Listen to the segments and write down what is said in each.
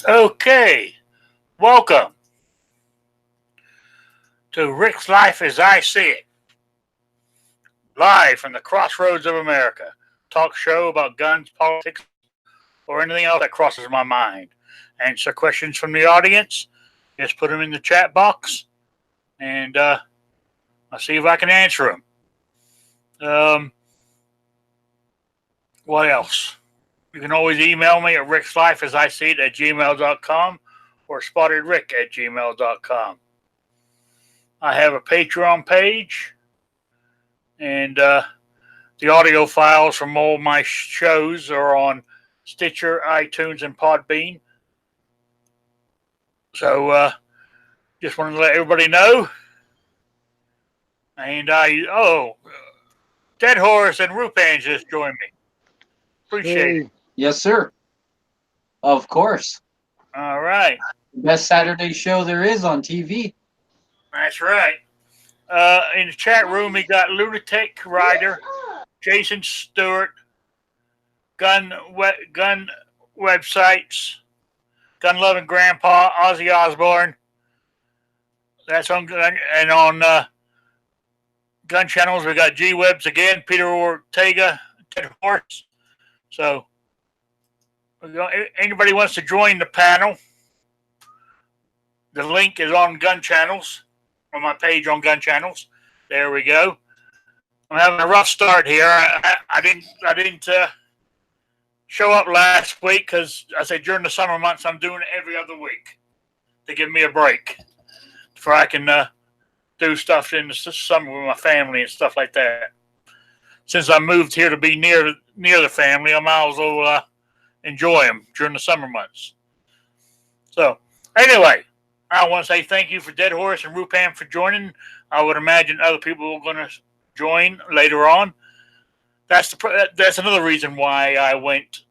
Okay, welcome to Rick's Life as I See It, live from the crossroads of America. Talk show about guns, politics, or anything else that crosses my mind. Answer questions from the audience. Just put them in the chat box, and I'll see if I can answer them. What else? You can always email me at rickslifeasiseeit at gmail.com or spottedrick at gmail.com. I have a Patreon page, and the audio files from all my shows are on Stitcher, iTunes, and Podbean. So just wanted to let everybody know. And Dead Horse and Rupan just joined me. Appreciate it. Yes, sir. Of course. All right. Best Saturday show there is on TV. That's right. In the chat room, we got Lunatic Rider, Jason Stewart, gun websites, Gun Loving Grandpa, Ozzy Osbourne. That's on gun, and on gun channels. We got G Webs again, Peter Ortega, Ted Horse. So, anybody wants to join the panel? The link is on Gun Channels, on my page on Gun Channels. There we go. I'm having a rough start here. I didn't show up last week because I said during the summer months I'm doing it every other week to give me a break, before I can do stuff in the summer with my family and stuff like that. Since I moved here to be near the family, I might as well enjoy them during the summer months. So anyway, I want to say thank you for Dead Horse and Rupan for joining. I would imagine other people are going to join later on. That's another reason why I went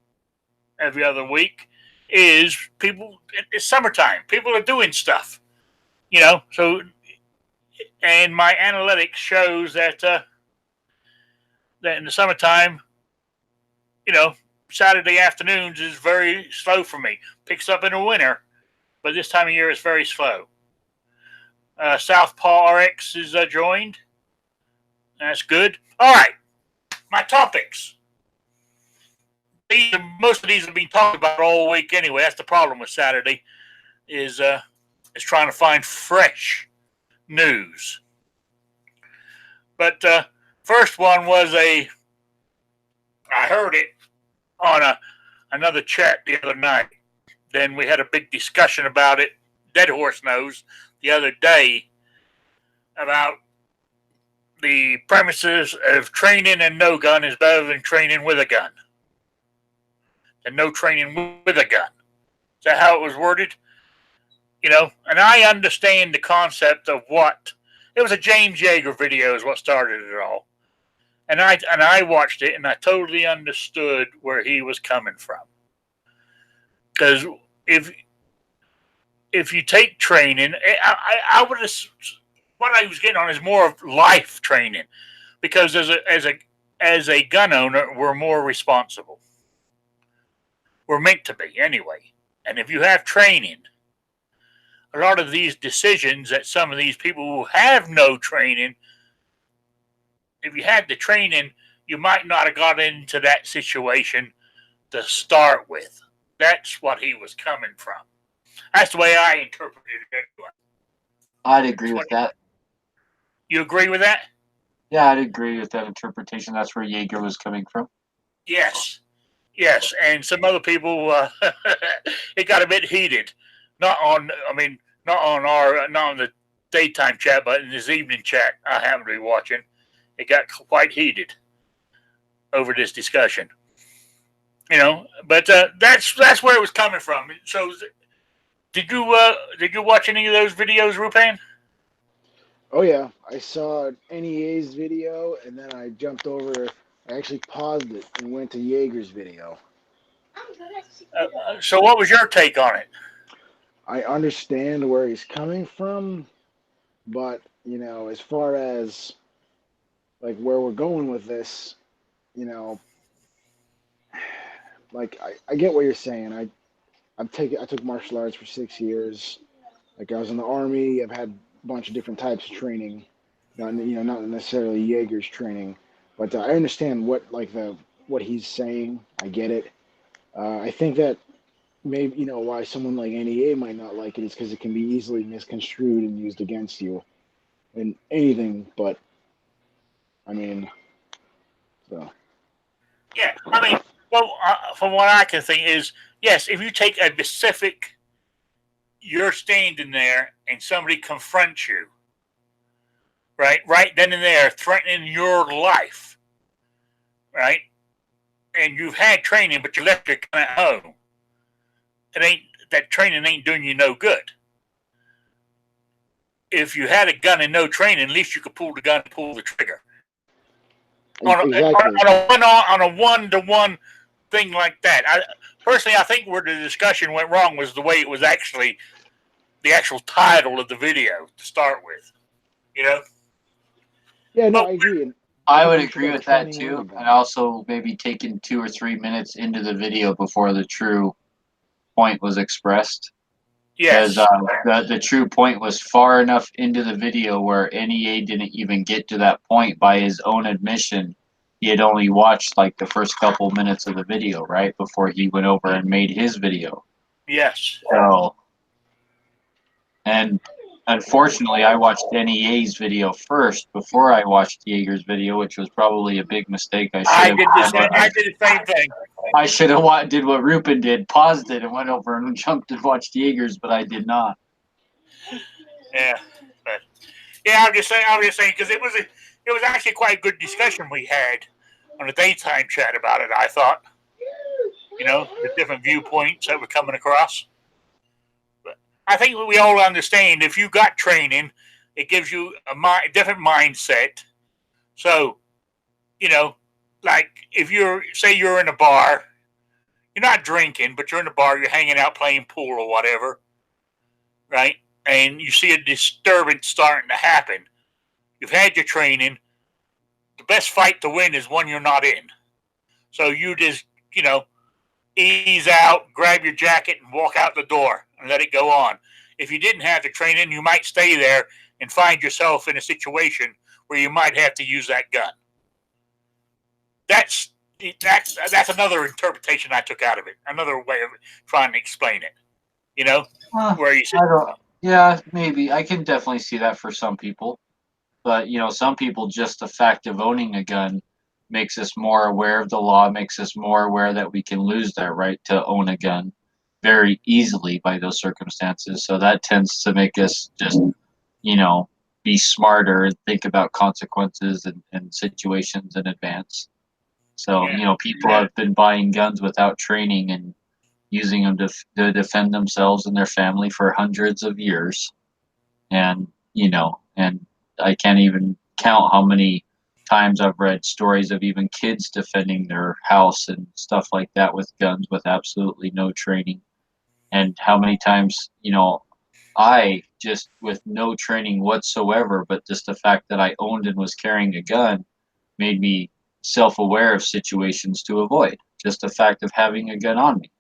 every other week. Is people? It's summertime. People are doing stuff, So, and my analytics shows that that in the summertime, Saturday afternoons is very slow for me. Picks up in the winter, but this time of year it's very slow. Southpaw RX is joined. That's good. All right, my topics. Most of these have been talked about all week anyway. That's the problem with Saturday, is trying to find fresh news. But first one was I heard it on another chat the other night. Then we had a big discussion about it. Dead Horse knows the other day about the premises of training and no gun is better than training with a gun. And no training with a gun. Is that how it was worded? And I understand the concept of what it was. A James Yeager video is what started it all, and I watched it and I totally understood where he was coming from. Because if you take training, I would have, what I was getting on is more of life training, because as a gun owner, we're more responsible. We're meant to be anyway, and if you have training, a lot of these decisions that some of these people who have no training, if you had the training, you might not have got into that situation to start with. That's what he was coming from. That's the way I interpreted it. I'd agree with that. You agree with that? Yeah, I'd agree with that interpretation. That's where Yeager was coming from. Yes, and some other people, it got a bit heated. Not on the daytime chat, but in his evening chat I happened to be watching, it got quite heated over this discussion. But that's where it was coming from. So, did you watch any of those videos, Rupan? Oh yeah, I saw NEA's video, and then I jumped over. I actually paused it and went to Yeager's video. So, what was your take on it? I understand where he's coming from, but as far as like where we're going with this, like I get what you're saying. I took martial arts for 6 years. Like I was in the army. I've had a bunch of different types of training. Not necessarily Jaeger's training, but I understand what he's saying. I get it. I think that maybe why someone like NEA might not like it is because it can be easily misconstrued and used against you in anything. But I mean, so Yeah, I mean, well, from what I can think is, yes, if you take a specific, you're standing there and somebody confronts you, right then and there, threatening your life, right, and you've had training, but you left your gun at home. That training ain't doing you no good. If you had a gun and no training, at least you could pull the gun and pull the trigger. exactly. On a one-to-one thing like that. Personally, I think where the discussion went wrong was the way it was actually the actual title of the video to start with. Yeah, no, I agree. I would agree with that too, and also maybe taking 2 or 3 minutes into the video before the true point was expressed. Yes. Because the true point was far enough into the video where NEA didn't even get to that point by his own admission. He had only watched like the first couple minutes of the video, right, before he went over and made his video. Yes. So, and unfortunately, I watched NEA's video first before I watched Jaeger's video, which was probably a big mistake. I did the same thing. I should have did what Rupin did, paused it, and went over and jumped and watched Jaeger's, but I did not. Yeah, but I'm just saying because it was actually quite a good discussion we had on the daytime chat about it. I thought, the different viewpoints that were coming across. But I think we all understand if you got training, it gives you a different mindset. So, like if you're in a bar, you're not drinking, but you're in a bar, you're hanging out playing pool or whatever, right? And you see a disturbance starting to happen. You've had your training. The best fight to win is one you're not in. So you just, ease out, grab your jacket, and walk out the door and let it go on. If you didn't have the training, you might stay there and find yourself in a situation where you might have to use that gun. That's another interpretation I took out of it. Another way of trying to explain it. Where you said, yeah, maybe I can definitely see that for some people, but some people, just the fact of owning a gun makes us more aware of the law, makes us more aware that we can lose that right to own a gun very easily by those circumstances. So that tends to make us just, be smarter and think about consequences and situations in advance. So, people have been buying guns without training and using them to defend themselves and their family for hundreds of years. And, and I can't even count how many times I've read stories of even kids defending their house and stuff like that with guns with absolutely no training. And how many times, I just with no training whatsoever, but just the fact that I owned and was carrying a gun made me self-aware of situations to avoid, just the fact of having a gun on me.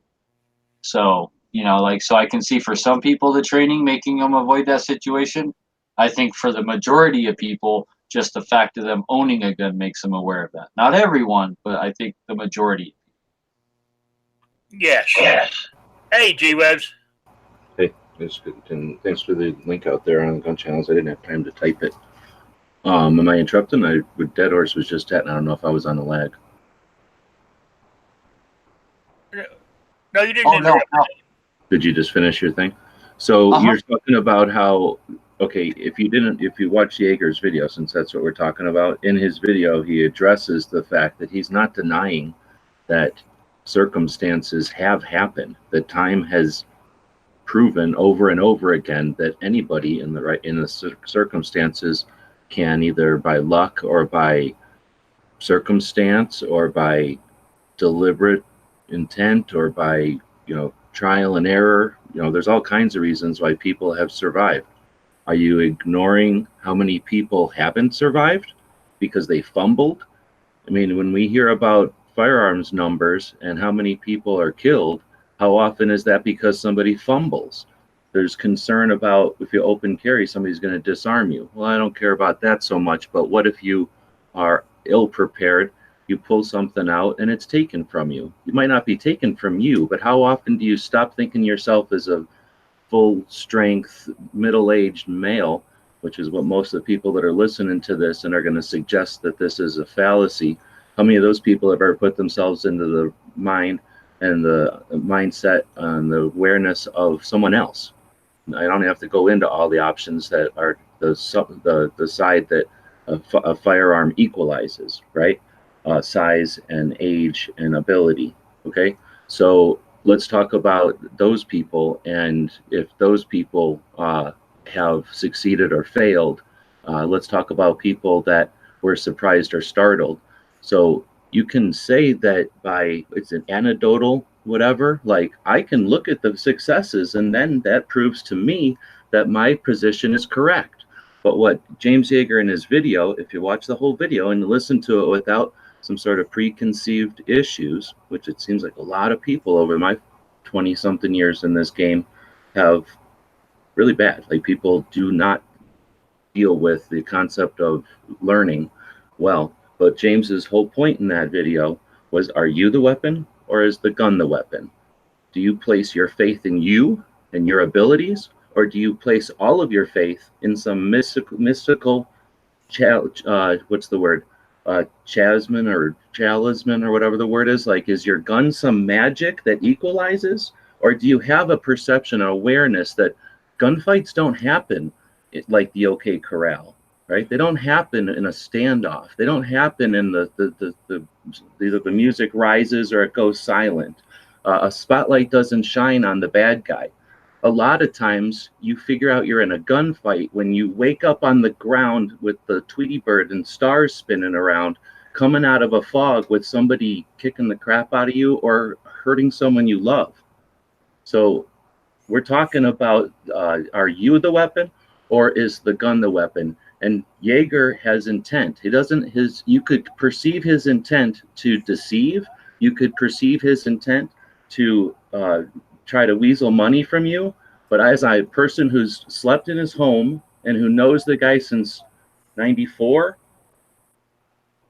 So, so I can see for some people the training making them avoid that situation. I think for the majority of people, just the fact of them owning a gun makes them aware of that. Not everyone, but I think the majority. Yes. Hey, G-Webs. Hey, that's good. And thanks for the link out there on the gun channels. I didn't have time to type it. Am I interrupting? Dead Horse was just at, and I don't know if I was on the lag. No, you didn't interrupt. No. Did you just finish your thing? So you're talking about how, okay, if you watch Jaeger's video, since that's what we're talking about, in his video, he addresses the fact that he's not denying that circumstances have happened, that time has proven over and over again that anybody in the circumstances can, either by luck or by circumstance or by deliberate intent or by trial and error, there's all kinds of reasons why people have survived. Are you ignoring how many people haven't survived because they fumbled? I mean, when we hear about firearms numbers and how many people are killed, how often is that because somebody fumbles? There's concern about if you open carry, somebody's going to disarm you. Well, I don't care about that so much, but what if you are ill prepared, you pull something out and it's taken from you? It might not be taken from you, but how often do you stop thinking yourself as a full strength, middle-aged male, which is what most of the people that are listening to this and are going to suggest that this is a fallacy? How many of those people have ever put themselves into the mind and the mindset and the awareness of someone else? I don't have to go into all the options that are the side that a firearm equalizes, right? Size and age and ability. Okay, so let's talk about those people, and if those people have succeeded or failed. Let's talk about people that were surprised or startled. So you can say that it's an anecdotal whatever, like I can look at the successes and then that proves to me that my position is correct. But what James Yeager in his video, if you watch the whole video and listen to it without some sort of preconceived issues, which it seems like a lot of people over my 20 something years in this game have really bad. Like, people do not deal with the concept of learning well. But James's whole point in that video was, are you the weapon or is the gun the weapon? Do you place your faith in you and your abilities, or do you place all of your faith in some mystical what's the word? Chasman or chalisman or whatever the word is. Like, is your gun some magic that equalizes? Or do you have a perception, an awareness that gunfights don't happen like the OK Corral, right? They don't happen in a standoff. They don't happen in either the music rises or it goes silent. A spotlight doesn't shine on the bad guy. A lot of times you figure out you're in a gunfight when you wake up on the ground with the Tweety bird and stars spinning around, coming out of a fog with somebody kicking the crap out of you or hurting someone you love. So we're talking about, are you the weapon or is the gun the weapon? And Yeager has intent. You could perceive his intent to deceive. You could perceive his intent to try to weasel money from you. But as a person who's slept in his home and who knows the guy since 94,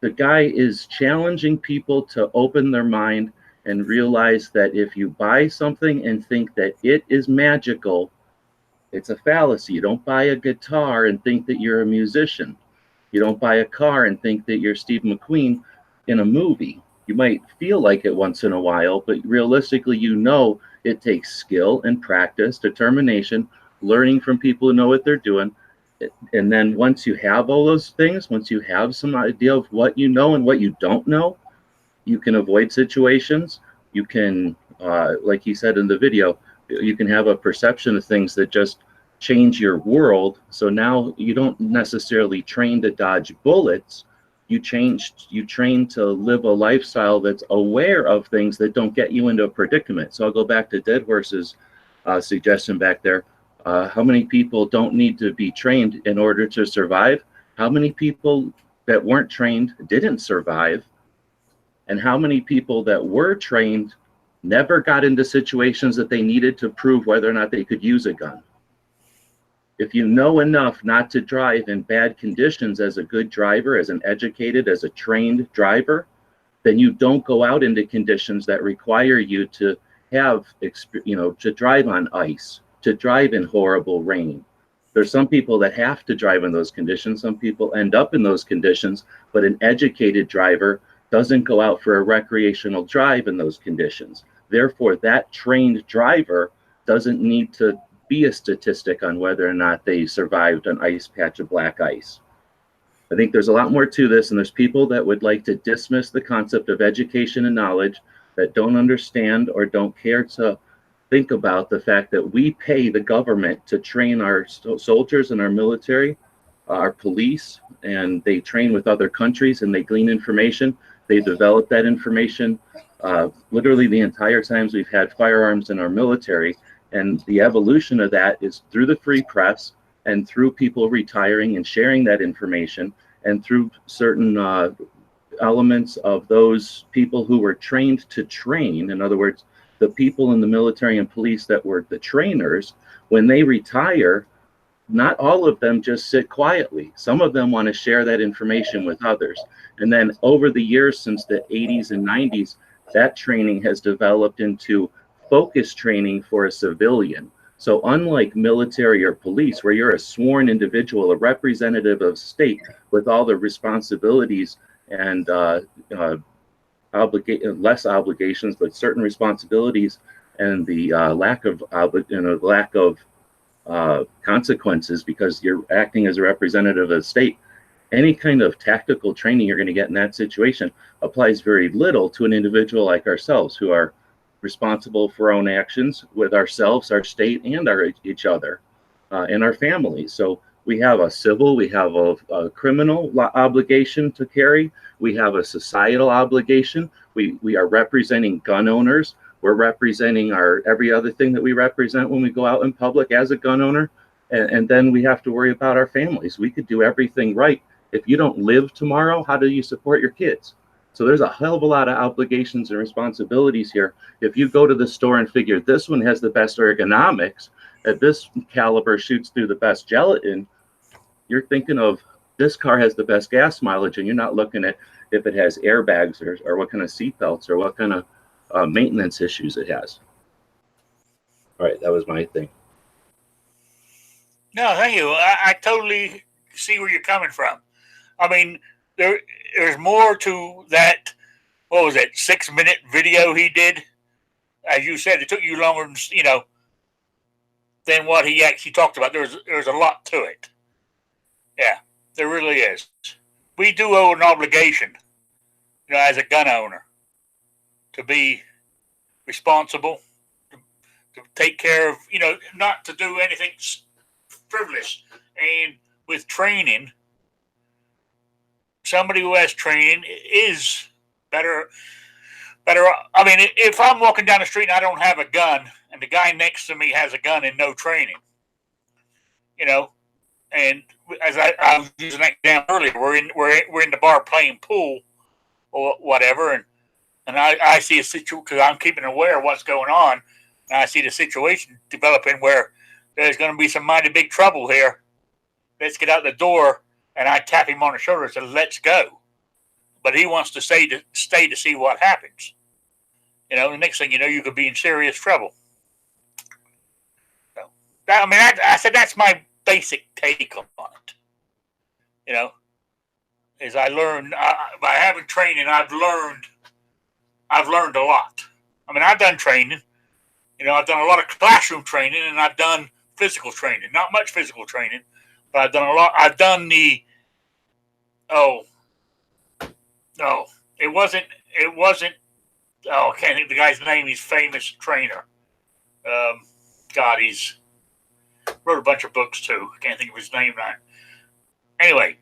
the guy is challenging people to open their mind and realize that if you buy something and think that it is magical, it's a fallacy. You don't buy a guitar and think that you're a musician. You don't buy a car and think that you're Steve McQueen in a movie. You might feel like it once in a while, but realistically, it takes skill and practice, determination, learning from people who know what they're doing. And then once you have all those things, once you have some idea of what you know and what you don't know, you can avoid situations. You can, like he said in the video, you can have a perception of things that just change your world. So now you don't necessarily train to dodge bullets. You train to live a lifestyle that's aware of things that don't get you into a predicament. So I'll go back to Dead Horse's suggestion back there. How many people don't need to be trained in order to survive? How many people that weren't trained didn't survive? And how many people that were trained never got into situations that they needed to prove whether or not they could use a gun? If you know enough not to drive in bad conditions as a good driver, as an educated, as a trained driver, then you don't go out into conditions that require you to have, to drive on ice, to drive in horrible rain. There's some people that have to drive in those conditions. Some people end up in those conditions, but an educated driver doesn't go out for a recreational drive in those conditions. Therefore, that trained driver doesn't need to be a statistic on whether or not they survived an ice patch of black ice. I think there's a lot more to this, and there's people that would like to dismiss the concept of education and knowledge, that don't understand or don't care to think about the fact that we pay the government to train our soldiers and our military, our police, and they train with other countries and they glean information. They develop that information literally the entire times we've had firearms in our military. And the evolution of that is through the free press and through people retiring and sharing that information, and through certain elements of those people who were trained to train. In other words, the people in the military and police that were the trainers, when they retire, not all of them just sit quietly. Some of them want to share that information with others. And then over the years, since the 80s and 90s, that training has developed into focus training for a civilian. So unlike military or police, where you're a sworn individual, a representative of state with all the responsibilities and less obligations, but certain responsibilities, and the lack of consequences because you're acting as a representative of the state. Any kind of tactical training you're going to get in that situation applies very little to an individual like ourselves, who are responsible for our own actions with ourselves, our state, and each other, and our families. So we have a civil, we have a criminal obligation to carry. We have a societal obligation. We are representing gun owners. We're representing every other thing that we represent when we go out in public as a gun owner. And then we have to worry about our families. We could do everything right. If you don't live tomorrow, how do you support your kids? So there's a hell of a lot of obligations and responsibilities here. If you go to the store and figure this one has the best ergonomics, at this caliber shoots through the best gelatin, you're thinking of this car has the best gas mileage, and you're not looking at if it has airbags or what kind of seat belts or what kind of maintenance issues it has. All right, that was my thing. No, thank you. I totally see where you're coming from. I mean, there's more to that. What was it? 6-minute video he did. As you said, it took you longer than what he actually talked about. There's a lot to it. Yeah, there really is. We do owe an obligation, as a gun owner, to be responsible, to take care of, not to do anything frivolous. And with training, somebody who has training is better. I mean, if I'm walking down the street and I don't have a gun, and the guy next to me has a gun and no training, and as I was using that example earlier, we're in the bar playing pool or whatever, and I see a situation because I'm keeping aware of what's going on, and I see the situation developing where there's going to be some mighty big trouble here. Let's get out the door, and I tap him on the shoulder and say, "Let's go." But he wants to stay to see what happens. The next thing you know, you could be in serious trouble. So, I said that's my basic take on it. Is I learned by having training, I've learned a lot. I've done training. I've done a lot of classroom training, and I've done physical training. Not much physical training, but I've done a lot. I've done it wasn't. I can't think of the guy's name. He's a famous trainer. He's wrote a bunch of books too. I can't think of his name now. Anyway,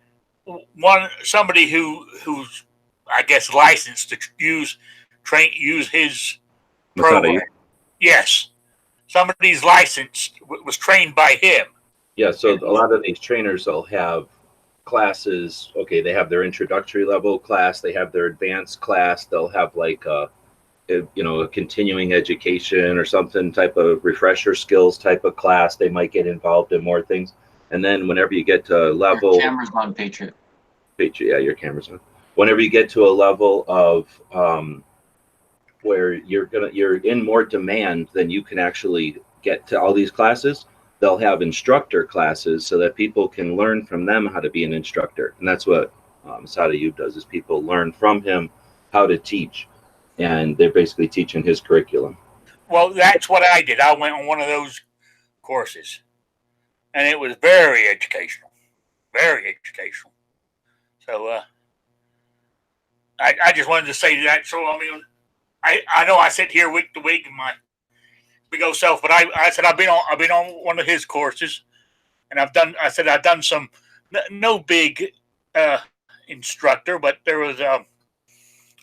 somebody who's I guess licensed to use his program. Yes, somebody's licensed was trained by him. Yeah, so a lot of these trainers will have classes. Okay, they have their introductory level class, they have their advanced class, they'll have like a continuing education or something type of refresher skills type of class. They might get involved in more things, and then whenever you get to a level, your camera's on, Patriot, yeah, your camera's on. Whenever you get to a level of where you're in more demand than you can actually get to all these classes, they'll have instructor classes so that people can learn from them how to be an instructor. And that's what Sadayub does, is people learn from him how to teach. And they're basically teaching his curriculum. Well, that's what I did. I went on one of those courses, and it was very educational. Very educational. So I just wanted to say that. So, I know I sit here week to week in my big old self, but I said I've been on one of his courses, and I've done some no big instructor, but there was a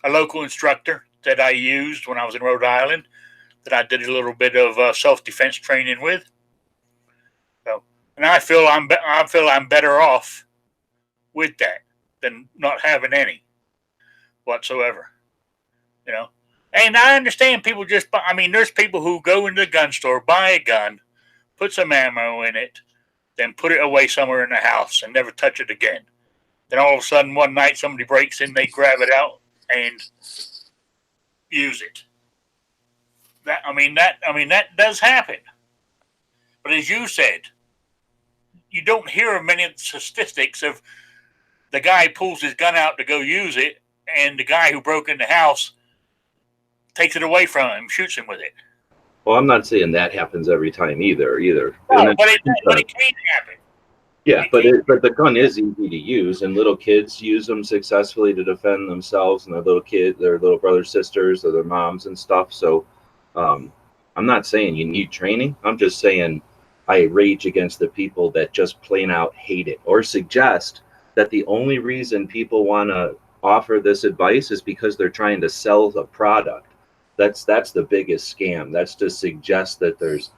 local instructor that I used when I was in Rhode Island that I did a little bit of self-defense training with. So, and I feel I'm better off with that than not having any. whatsoever. You know, and I understand people just buy, I mean, there's people who go into the gun store, buy a gun, put some ammo in it, then put it away somewhere in the house and never touch it again. Then all of a sudden one night somebody breaks in, they grab it out and use it. That does happen. But as you said, you don't hear of many statistics of the guy pulls his gun out to go use it, and the guy who broke in the house takes it away from him, shoots him with it. Well, I'm not saying that happens every time either. No, but it can happen. Yeah, but the gun is easy to use, and little kids use them successfully to defend themselves and their little brothers, sisters, or their moms and stuff. So, I'm not saying you need training. I'm just saying I rage against the people that just plain out hate it or suggest that the only reason people want to offer this advice is because they're trying to sell a product. That's the biggest scam. That's to suggest that there's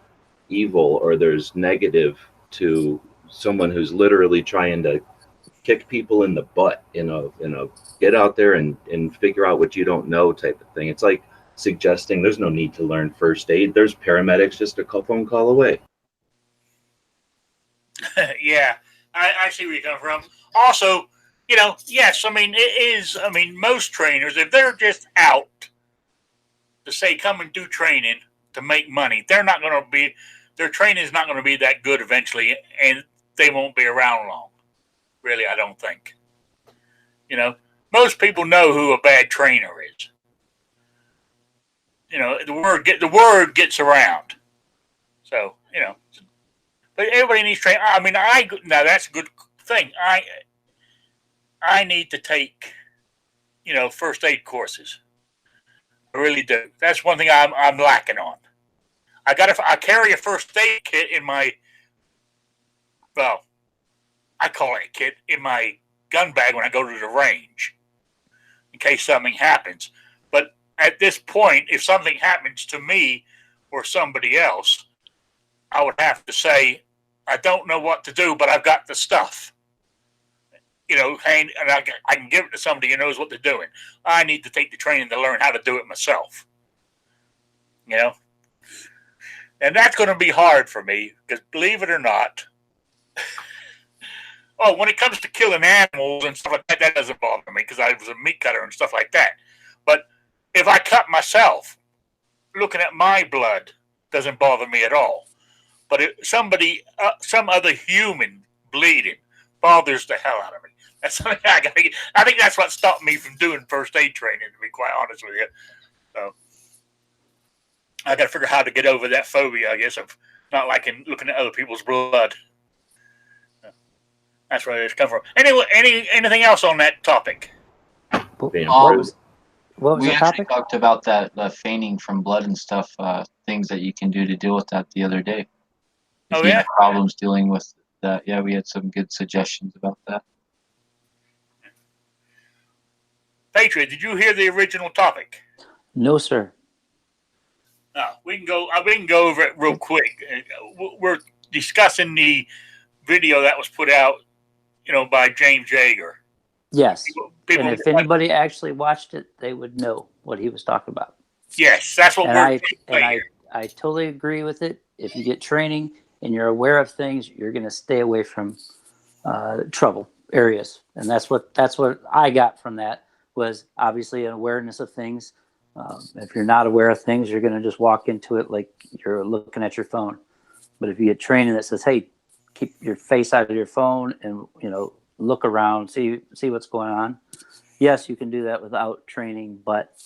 evil or there's negative to someone who's literally trying to kick people in the butt in a get out there and figure out what you don't know type of thing. It's like suggesting there's no need to learn first aid. There's paramedics just a phone call away. Yeah, I see where you're coming from. Also, yes, most trainers, if they're just out to say come and do training to make money, their training is not going to be that good eventually, and they won't be around long. Really, I don't think. Most people know who a bad trainer is. The word gets around. So, but everybody needs training. Now that's a good thing. I need to take, first aid courses. I really do. That's one thing I'm lacking on. I carry a first aid kit in my, I call it a kit, in my gun bag when I go to the range in case something happens. But at this point, if something happens to me or somebody else, I would have to say, I don't know what to do, but I've got the stuff. And I can give it to somebody who knows what they're doing. I need to take the training to learn how to do it myself. And that's going to be hard for me because, believe it or not, when it comes to killing animals and stuff like that, that doesn't bother me because I was a meat cutter and stuff like that. But if I cut myself, looking at my blood doesn't bother me at all. But if somebody, some other human bleeding bothers the hell out of me. That's something I think that's what stopped me from doing first aid training, to be quite honest with you. So I got to figure out how to get over that phobia, I guess, of not liking looking at other people's blood. That's where it's come from. Anyway, anything else on that topic? We the actually topic? talked about that fainting from blood and stuff, things that you can do to deal with that the other day. If you have problems dealing with that, yeah, we had some good suggestions about that. Patriot, did you hear the original topic? No, sir. No, we can go over it real quick. We're discussing the video that was put out, by James Yeager. Yes. And if anybody actually watched it, they would know what he was talking about. Yes, that's what I totally agree with it. If you get training and you're aware of things, you're going to stay away from trouble areas. And that's what I got from that, was obviously an awareness of things. If you're not aware of things, you're going to just walk into it like you're looking at your phone. But if you get training that says, hey, keep your face out of your phone and, look around, see what's going on. Yes, you can do that without training, but,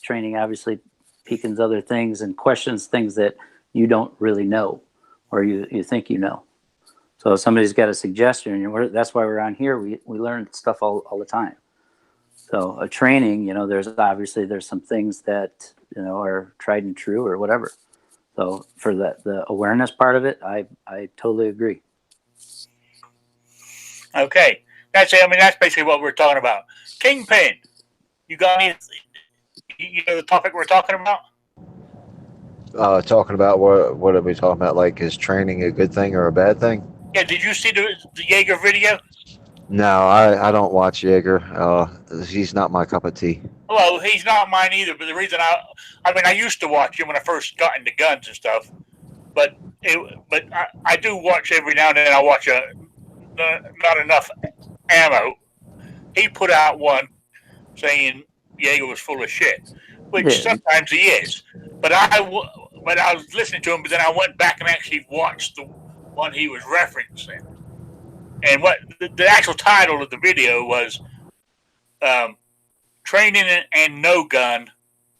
training obviously peekins other things and questions things that you don't really know or you think you know. So if somebody's got a suggestion, that's why we're on here. We learn stuff all the time. So a training, there's some things that, are tried and true or whatever. So for the awareness part of it, I totally agree. Okay. That's basically what we're talking about. Kingpin, you got any, the topic we're talking about? Talking about what are we talking about? Like, is training a good thing or a bad thing? Yeah, did you see the Yeager video? No, I don't watch Jaeger. He's not my cup of tea. Well, he's not mine either. But the reason I mean, I used to watch him when I first got into guns and stuff. But I do watch every now and then. I watch not enough ammo. He put out one saying Jaeger was full of shit, which sometimes he is. But I was listening to him, but then I went back and actually watched the one he was referencing. And what the actual title of the video was, training and no gun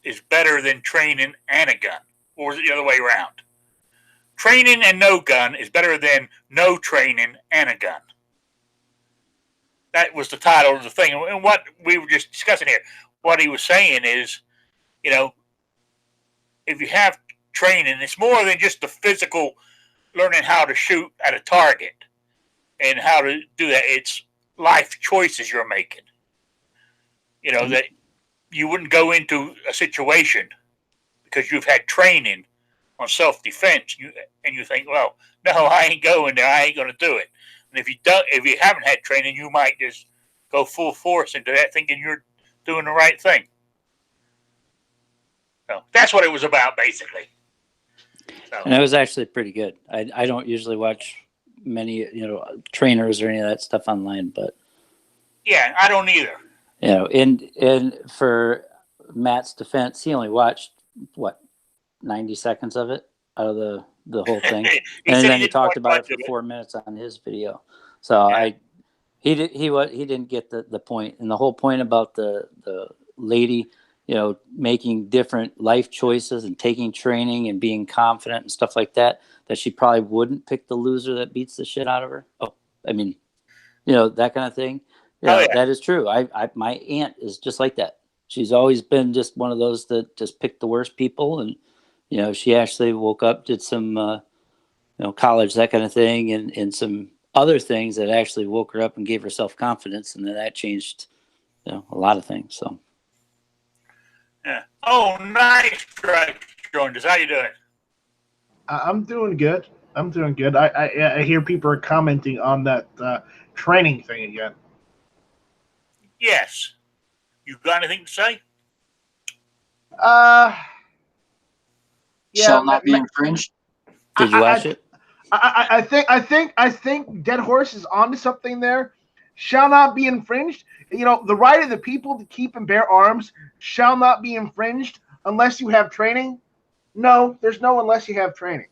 is better than training and a gun. Or was it the other way around? Training and no gun is better than no training and a gun. That was the title of the thing. And what we were just discussing here, what he was saying is, if you have training, it's more than just the physical learning how to shoot at a target and how to do that. It's life choices you're making. That you wouldn't go into a situation because you've had training on self-defense, and you think, well, no, I ain't going there. I ain't going to do it. And if you haven't had training, you might just go full force into that, thinking you're doing the right thing. So that's what it was about, basically. So. And it was actually pretty good. I don't usually watch many, trainers or any of that stuff online, but yeah, I don't either. And for Matt's defense, he only watched 90 seconds of it out of the whole thing, and then he talked about it for 4 minutes on his video. So yeah. He didn't get the point, and the whole point about the lady, making different life choices and taking training and being confident and stuff like that she probably wouldn't pick the loser that beats the shit out of her. Oh, I mean, that kind of thing. That is true. My aunt is just like that. She's always been just one of those that just picked the worst people, and she actually woke up, did some college, that kind of thing, and some other things that actually woke her up and gave her self-confidence, and then that changed a lot of things. So yeah. Oh, nice try, Jonas. How you doing? I'm doing good. I hear people are commenting on that training thing again. Yes. You got anything to say? Yeah, shall not be infringed. Did you watch it? I think Dead Horse is onto something there. Shall not be infringed. The right of the people to keep and bear arms shall not be infringed unless you have training. No, there's no unless you have training.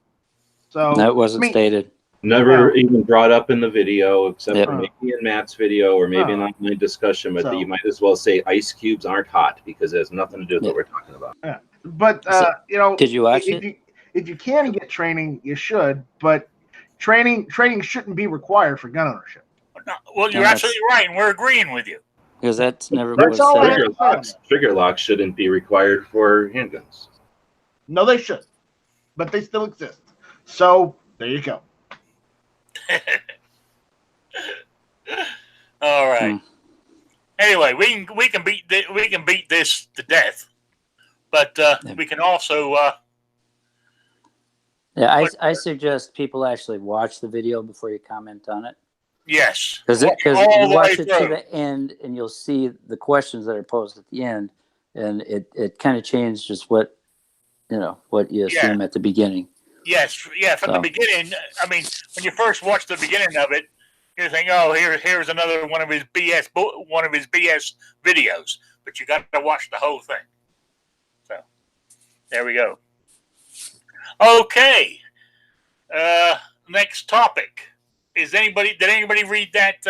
So that wasn't stated. Never even brought up in the video, except for maybe in Matt's video or maybe an online discussion. But you might as well say ice cubes aren't hot because it has nothing to do with what we're talking about. Yeah. But did you watch it? If you can get training, you should. But training shouldn't be required for gun ownership. No, well, you're absolutely right, and we're agreeing with you. Because that's never. Trigger locks shouldn't be required for handguns. No, they should, but they still exist. So there you go. All right. Anyway, we can beat this to death, but we can also. I suggest people actually watch the video before you comment on it. Yes, because you watch it to the end, and you'll see the questions that are posed at the end, and it kind of changes what you assume at the beginning. Yes, from the beginning. I mean, when you first watch the beginning of it, you think, "Oh, here's another one of his BS videos," but you got to watch the whole thing. So, there we go. Okay. Next topic. Did anybody read that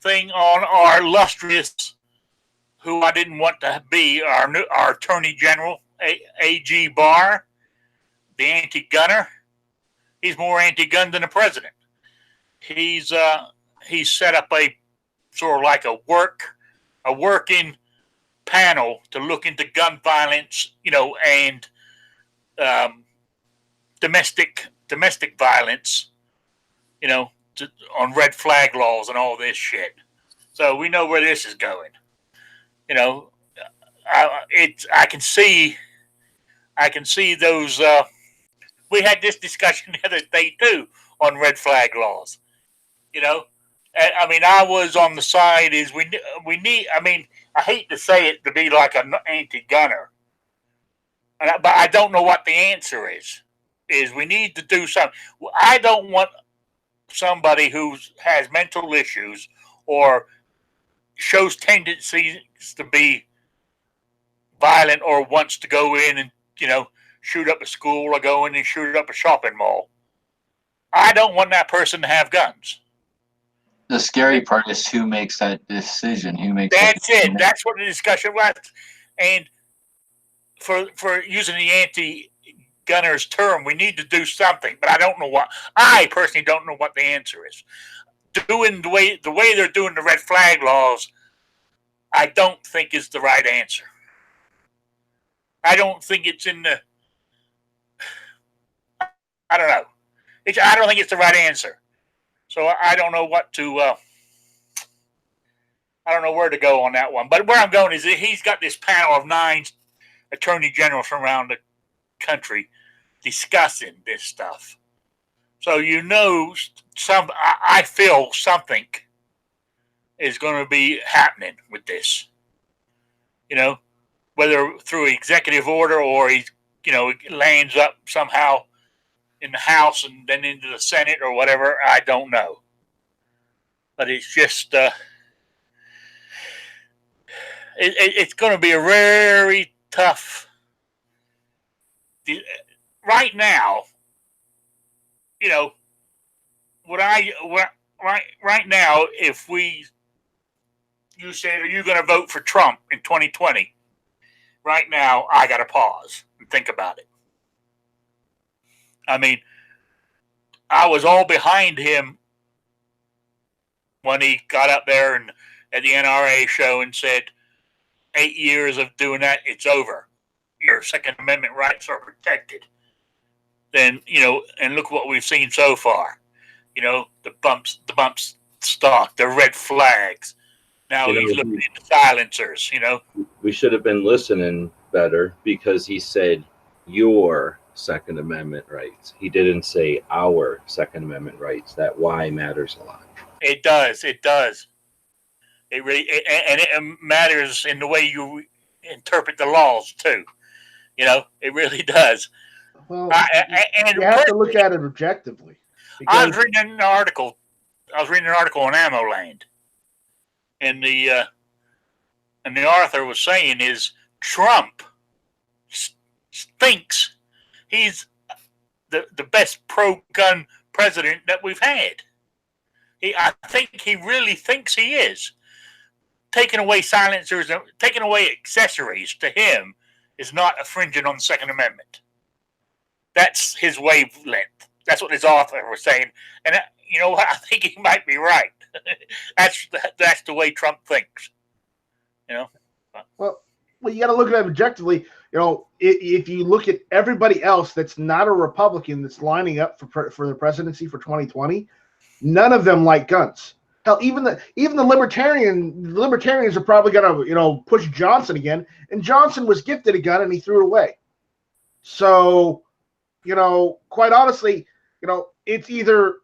thing on our illustrious, who I didn't want to be, our Attorney General, A.G. Barr, the anti-gunner? He's more anti-gun than the president. He's set up a sort of like a working panel to look into gun violence, and domestic violence, on red flag laws and all this shit. So we know where this is going. I can see those. We had this discussion the other day too on red flag laws. I mean, I was on the side is we need. I mean, I hate to say it to be like an anti-gunner, but I don't know what the answer is. Is we need to do something. I don't want somebody who has mental issues or shows tendencies to be violent or wants to go in and shoot up a school or go in and shoot up a shopping mall. I don't want that person to have guns. The scary part is who makes that decision. Who makes That's that it. That's what the discussion was. And for using the anti-gunners term, we need to do something, but I don't know what. I personally don't know what the answer is. Doing the way they're doing the red flag laws, I don't think is the right answer. I don't think it's in the. I don't know. I don't think it's the right answer. So I don't know what to. I don't know where to go on that one. But where I'm going is that he's got this panel of 9 attorney generals from around the country discussing this stuff. So I feel something is going to be happening with this. Whether through executive order or it lands up somehow in the House and then into the Senate or whatever, I don't know. But it's just it's going to be a very tough. Right now, right now, if you said, are you going to vote for Trump in 2020? Right now, I got to pause and think about it. I mean, I was all behind him when he got up there and at the NRA show and said, 8 years of doing that, it's over. Your Second Amendment rights are protected. Then, and look what we've seen so far. The bumps stock, the red flags. Now he's looking into silencers, We should have been listening better because he said your Second Amendment rights. He didn't say our Second Amendment rights. That Y matters a lot. It does. It does. It really, and it matters in the way you interpret the laws too. It really does. Well, you have to look at it objectively. I was reading an article. On Ammo Land, and the author was saying is Trump thinks he's the best pro-gun president that we've had. I think he really thinks he is. Taking away silencers, taking away accessories to him is not infringing on the Second Amendment. That's his wavelength. That's what his author was saying. And you know what? I think he might be right. That's the way Trump thinks. Well, you got to look at it objectively. If you look at everybody else that's not a Republican that's lining up for the presidency for 2020, none of them like guns. Hell, even the libertarians are probably going to push Johnson again. And Johnson was gifted a gun and he threw it away. So, quite honestly, it's either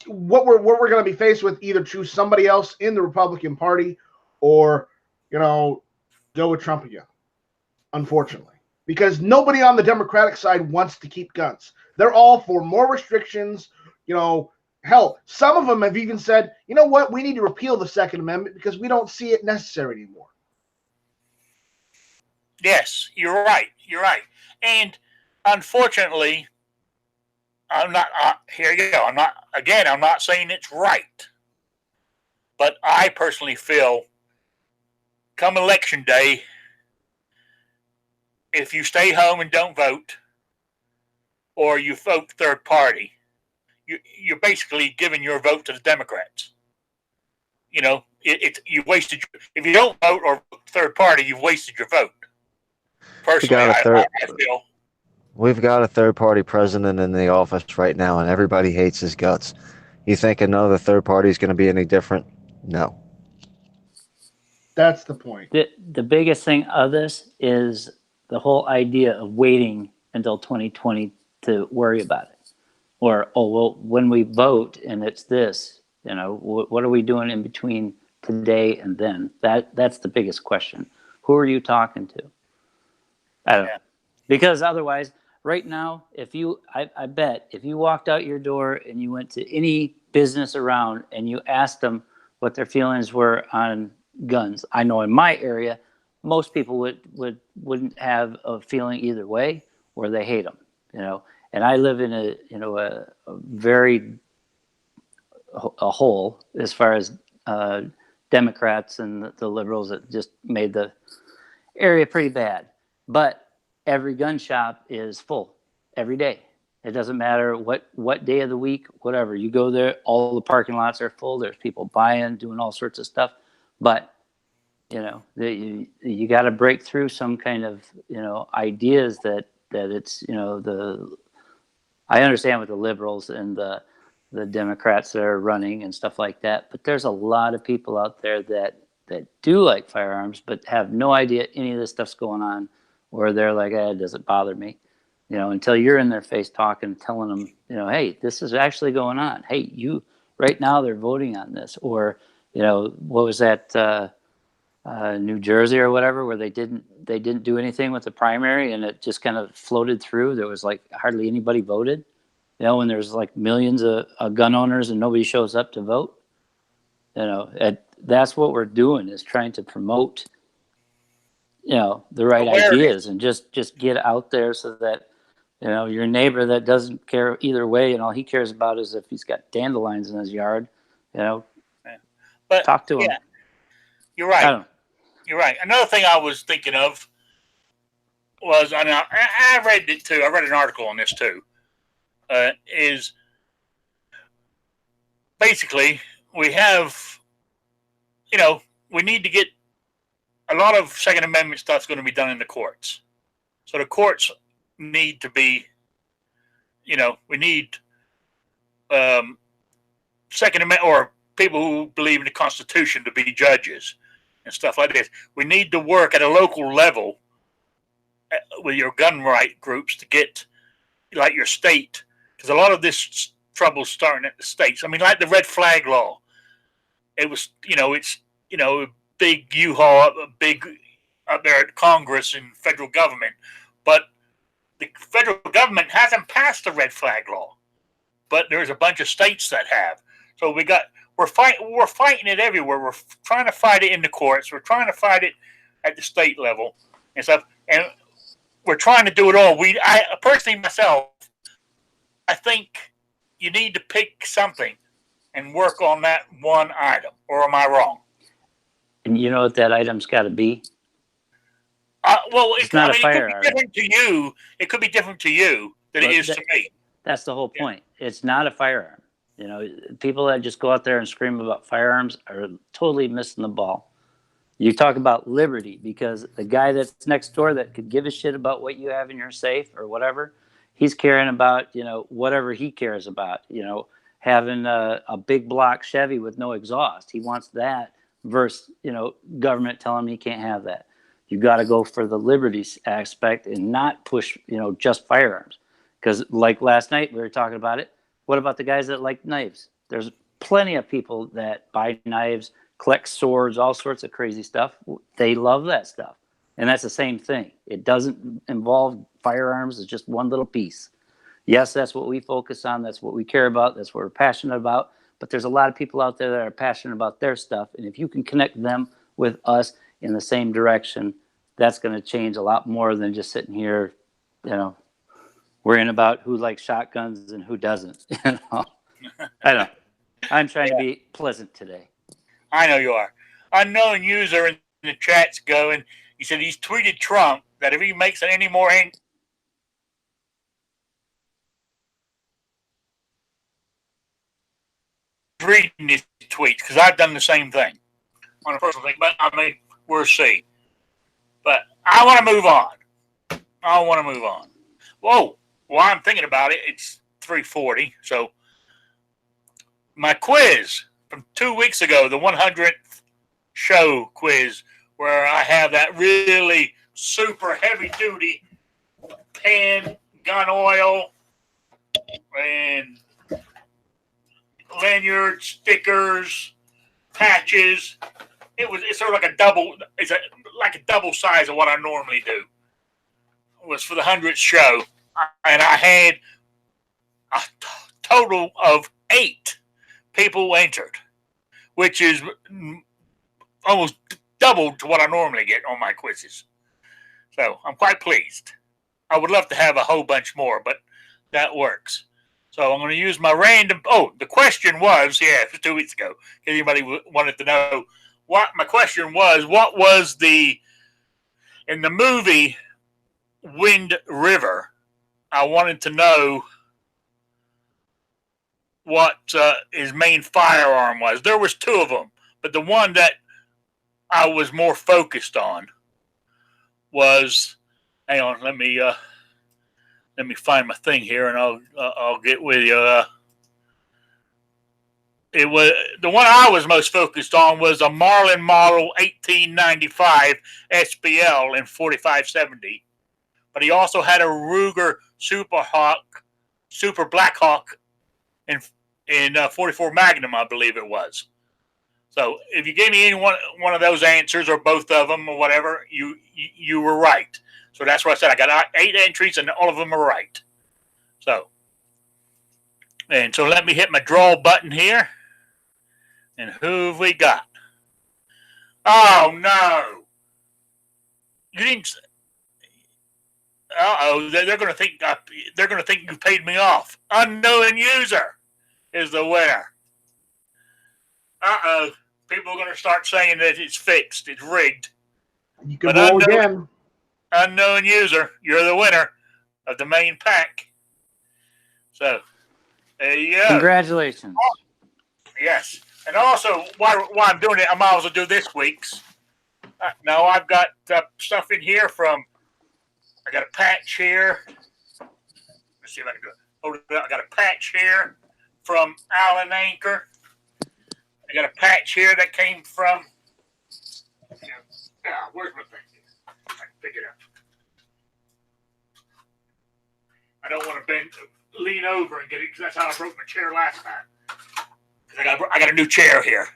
what we're going to be faced with. Either choose somebody else in the Republican Party, or go with Trump again. Unfortunately, because nobody on the Democratic side wants to keep guns. They're all for more restrictions. Hell, some of them have even said, you know what, we need to repeal the Second Amendment because we don't see it necessary anymore. Yes, you're right. You're right. And unfortunately, I'm not, here you go. I'm not saying it's right. But I personally feel come election day, if you stay home and don't vote, or you vote third party, you're basically giving your vote to the Democrats. You wasted. If you don't vote or third party, you've wasted your vote. Personally, I feel. We've got a third party president in the office right now, and everybody hates his guts. You think another third party is going to be any different? No. That's the point. The biggest thing of this is the whole idea of waiting until 2020 to worry about it. Or, when we vote and it's this, You know, what are we doing in between today and then? That's the biggest question. Who are you talking to? I don't know. Because otherwise, right now, I bet if you walked out your door and you went to any business around and you asked them what their feelings were on guns, I know in my area, most people wouldn't have a feeling either way, or they hate them, you know. And I live in a very a hole as far as Democrats and the liberals that just made the area pretty bad. But every gun shop is full every day. It doesn't matter what day of the week, whatever. You go there, all the parking lots are full. There's people buying, doing all sorts of stuff. But you know, you got to break through some kind of, you know, ideas that it's, you know, I understand with the liberals and the Democrats that are running and stuff like that, but there's a lot of people out there that do like firearms but have no idea any of this stuff's going on, or they're like, it doesn't bother me, you know, until you're in their face talking, telling them, you know, hey, this is actually going on. Hey, right now they're voting on this, or, you know, what was that? New Jersey or whatever, where they didn't do anything with the primary and it just kind of floated through. There was like hardly anybody voted, you know, and there's like millions of gun owners and nobody shows up to vote. You know, that's what we're doing, is trying to promote, you know, the right ideas and just get out there so that, you know, your neighbor that doesn't care either way and all he cares about is if he's got dandelions in his yard, you know, but talk to him. You're right. You're right. Another thing I was thinking of was, I read it too. I read an article on this too. Is basically we have, you know, we need to get a lot of Second Amendment stuff's going to be done in the courts. So the courts need to be, you know, we need Second Amendment or people who believe in the Constitution to be judges and stuff like this. We need to work at a local level with your gun right groups to get, like, your state, because a lot of this trouble's starting at the states. I mean, like the red flag law. It was, you know, it's, you know, a big U-Haul, big up there at Congress and federal government, but the federal government hasn't passed the red flag law, but there's a bunch of states that have. So we're fighting it everywhere. We're trying to fight it in the courts. We're trying to fight it at the state level and stuff. And we're trying to do it all. I personally myself, I think you need to pick something and work on that one item. Or am I wrong? And you know what that item's got to be? Well, it's not a firearm. It could be different to you. It could be different to you than it is to me. That's the whole point. Yeah. It's not a firearm. You know, people that just go out there and scream about firearms are totally missing the ball. You talk about liberty, because the guy that's next door that could give a shit about what you have in your safe or whatever, he's caring about, you know, whatever he cares about, you know, having a big block Chevy with no exhaust. He wants that versus, you know, government telling him he can't have that. You got to go for the liberty aspect and not push, you know, just firearms. Because like last night we were talking about it. What about the guys that like knives? There's plenty of people that buy knives, collect swords, all sorts of crazy stuff. They love that stuff. And that's the same thing. It doesn't involve firearms. It's just one little piece. Yes, that's what we focus on. That's what we care about. That's what we're passionate about. But there's a lot of people out there that are passionate about their stuff. And if you can connect them with us in the same direction, that's going to change a lot more than just sitting here, you know, worrying about who likes shotguns and who doesn't. You know, I don't know. I'm trying to be pleasant today. I know you are. Unknown user in the chat's going. He said he's tweeted Trump that if he makes any more reading his tweets, because I've done the same thing on a personal thing. But I mean, we'll see. But I want to move on. Whoa. While I'm thinking about it, it's 3:40. So my quiz from 2 weeks ago, the 100th show quiz, where I have that really super heavy duty pen, gun oil, and lanyards, stickers, patches. It's sort of like a double. Like a double size of what I normally do. It was for the 100th show, and I had a total of 8 people entered, which is almost double to what I normally get on my quizzes. So I'm quite pleased. I would love to have a whole bunch more, but that works. So I'm going to use my random. Oh, the question was, it was 2 weeks ago. Anybody wanted to know what my question was? What was in the movie Wind River? I wanted to know what his main firearm was. There was 2 of them, but the one that I was more focused on was. Hang on, let me find my thing here, and I'll get with you. It was the one I was most focused on was a Marlin Model 1895 SBL in 4570, but he also had a Ruger Super Blackhawk in 44 Magnum, I believe it was. So if you gave me any one of those answers or both of them or whatever, you were right. So that's what I said. I got 8 entries and all of them are right. So let me hit my draw button here. And who have we got? Oh no! You didn't. They're going to think you paid me off. Unknown user is the winner. People are going to start saying that it's fixed, it's rigged. You can roll again. Unknown user, you're the winner of the main pack. So there you go. Congratulations. Yes. And also, while I'm doing it, I might as well do this week's. Now, I've got stuff in here I got a patch here. Let's see if I can do it. Hold it up. I got a patch here from Allen Anchor. I got a patch here that came from. Where's my thing? I can pick it up. I don't want to lean over and get it because that's how I broke my chair last time. I got a new chair here.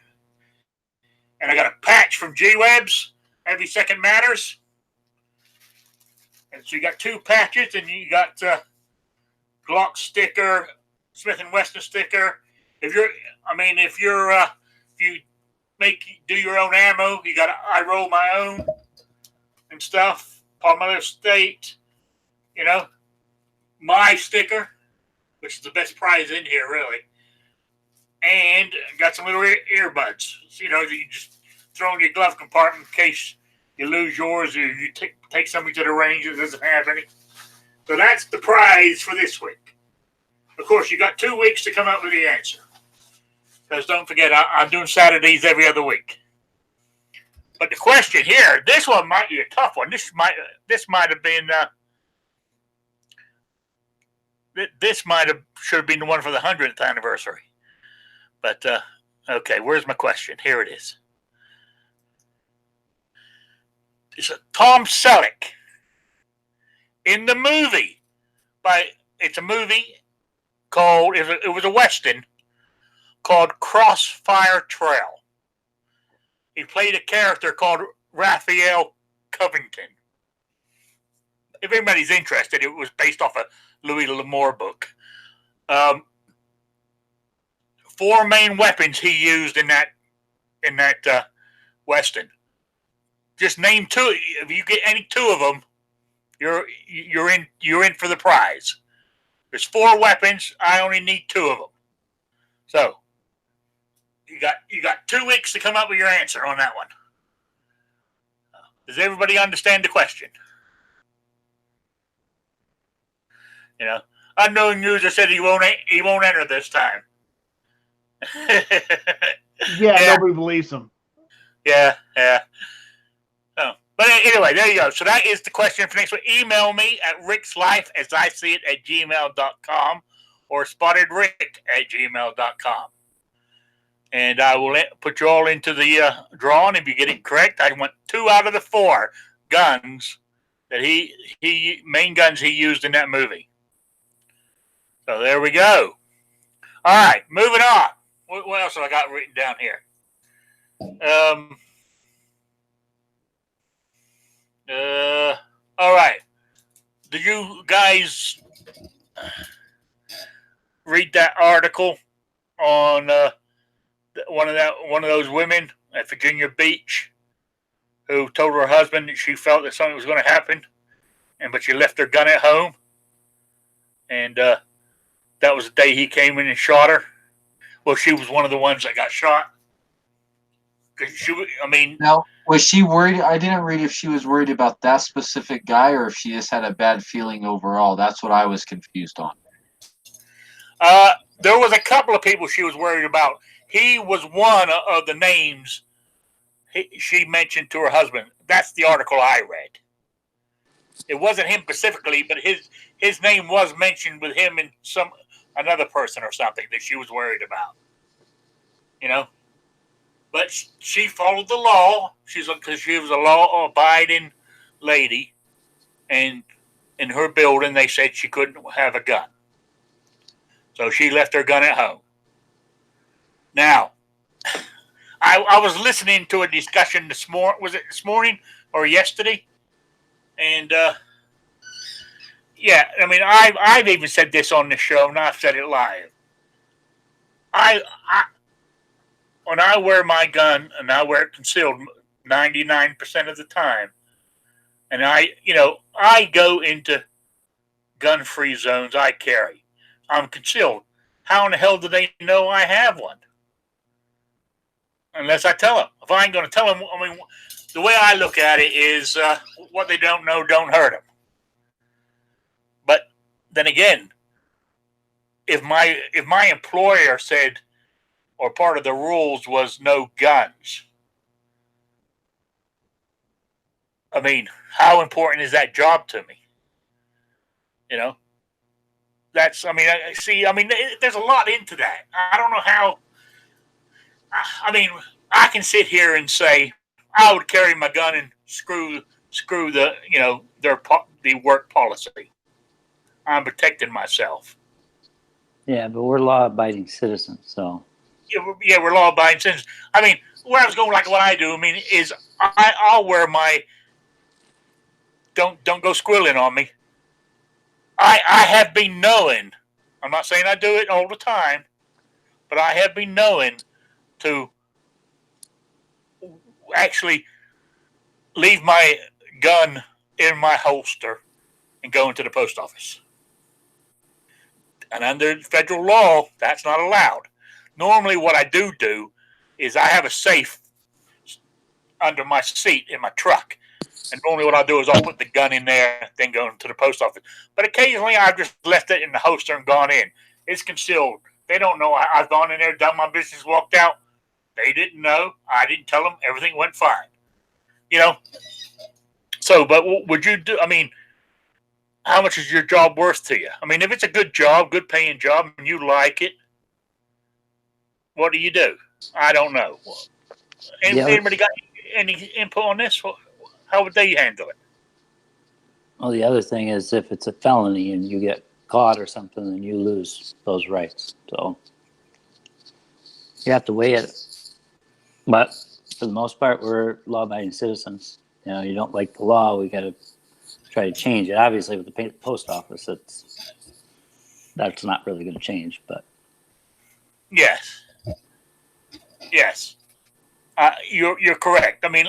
And I got a patch from G-Webs. Every second matters. And so you got 2 patches, and you got Glock sticker, Smith & Wesson sticker. If you do your own ammo, you got I roll my own and stuff. Palmetto State, my sticker, which is the best prize in here, really. And got some little earbuds. So, that you just throw in your glove compartment in case you lose yours or you take something to the range that doesn't have any. So that's the prize for this week. Of course, you got 2 weeks to come up with the answer. Because don't forget, I'm doing Saturdays every other week. But the question here, this one might be a tough one. This might have been. Should have been the one for the 100th anniversary. But, okay, where's my question? Here it is. It's a Tom Selleck in the movie. It's a movie called, it was a Western called Crossfire Trail. He played a character called Raphael Covington. If anybody's interested, it was based off a Louis L'Amour book. 4 main weapons he used in that Western. Just name 2. If you get any 2 of them, you're in for the prize. There's 4 weapons. I only need 2 of them. So you got 2 weeks to come up with your answer on that one. Does everybody understand the question? Unknown user said he won't enter this time. Yeah, nobody believes him. Yeah. Oh, but anyway, there you go. So that is the question for next week. Email me at rickslifeasiseeit@gmail.com or spottedrick@gmail.com. And I will put you all into the drawing. If you get it correct, I want 2 out of the 4 guns that main guns he used in that movie. So there we go. All right, moving on. What else have I got written down here? All right. Did you guys read that article on one of those women at Virginia Beach who told her husband that she felt that something was going to happen, but she left her gun at home, and that was the day he came in and shot her? Well, she was one of the ones that got shot. Now, was she worried? I didn't read if she was worried about that specific guy or if she just had a bad feeling overall. That's what I was confused on. There was a couple of people she was worried about. He was one of the names she mentioned to her husband. That's the article I read. It wasn't him specifically, but his name was mentioned with him and another person or something that she was worried about. But she followed the law. Because she was a law-abiding lady, and in her building they said she couldn't have a gun, so she left her gun at home. Now, I was listening to a discussion this morning. Was it this morning or yesterday? And yeah, I mean, I've even said this on the show, and I've said it live. When I wear my gun, and I wear it concealed 99% of the time, and I go into gun-free zones, I carry. I'm concealed. How in the hell do they know I have one? Unless I tell them. If I ain't going to tell them, I mean, the way I look at it is what they don't know don't hurt them. But then again, if my employer said, or part of the rules was no guns, I mean, how important is that job to me? There's a lot into that. I don't know how. I mean, I can sit here and say I would carry my gun and screw the the work policy. I'm protecting myself. Yeah, but we're law-abiding citizens, so. Yeah, we're law-abiding citizens. I mean, where I was going, like what I do, I mean, is I'll wear my don't go squilling on me. I have been knowing. I'm not saying I do it all the time, but I have been knowing to actually leave my gun in my holster and go into the post office. And under federal law, that's not allowed. Normally what I do is I have a safe under my seat in my truck. And normally what I'll do is I'll put the gun in there, then go into the post office. But occasionally I've just left it in the holster and gone in. It's concealed. They don't know I've gone in there, done my business, walked out. They didn't know. I didn't tell them. Everything went fine. So, but what would you do? I mean, how much is your job worth to you? I mean, if it's a good job, good paying job, and you like it, what do you do? I don't know. Anybody got any input on this? How would they handle it? Well, the other thing is if it's a felony and you get caught or something, then you lose those rights. So you have to weigh it. But for the most part, we're law-abiding citizens. You don't like the law, we got to try to change it. Obviously, with the post office, that's not really going to change. But yes, you're correct. I mean,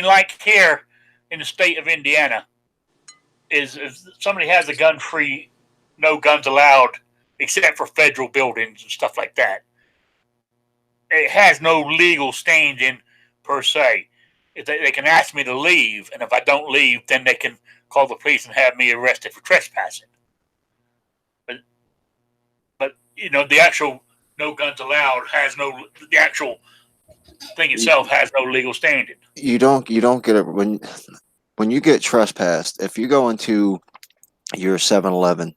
like here in the state of Indiana, is if somebody has a gun-free, no guns allowed, except for federal buildings and stuff like that, it has no legal standing per se. If they can ask me to leave, and if I don't leave, then they can call the police and have me arrested for trespassing. But the actual no guns allowed the actual thing itself has no legal standing. You don't get it when you get trespassed. If you go into your 7-Eleven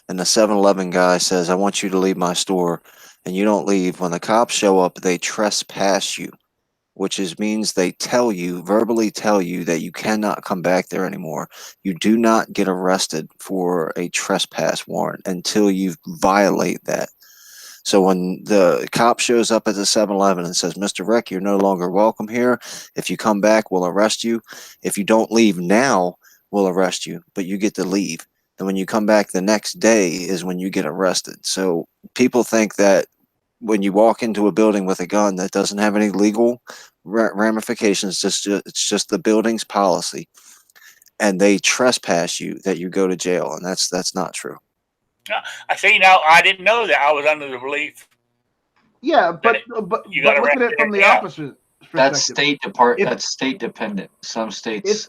and the 7-Eleven guy says, "I want you to leave my store," and you don't leave, when the cops show up, they trespass you, which means they verbally tell you that you cannot come back there anymore. You do not get arrested for a trespass warrant until you violate that. So when the cop shows up at the 7-Eleven and says, Mr. Rick, you're no longer welcome here. If you come back, we'll arrest you. If you don't leave now, we'll arrest you, but you get to leave. And when you come back the next day is when you get arrested. So people think that when you walk into a building with a gun that doesn't have any legal ramifications, it's just the building's policy, and they trespass you, that you go to jail, and that's not true. I see. Now I didn't know that. I was under the belief. Yeah, but you but got look at it from the opposite perspective. That's state dependent. Some states.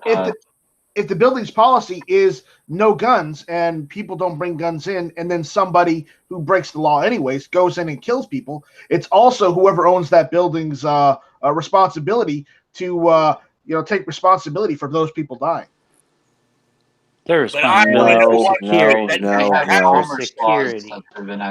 If the building's policy is no guns and people don't bring guns in, and then somebody who breaks the law anyways goes in and kills people, it's also whoever owns that building's responsibility to take responsibility for those people dying. Their responsibility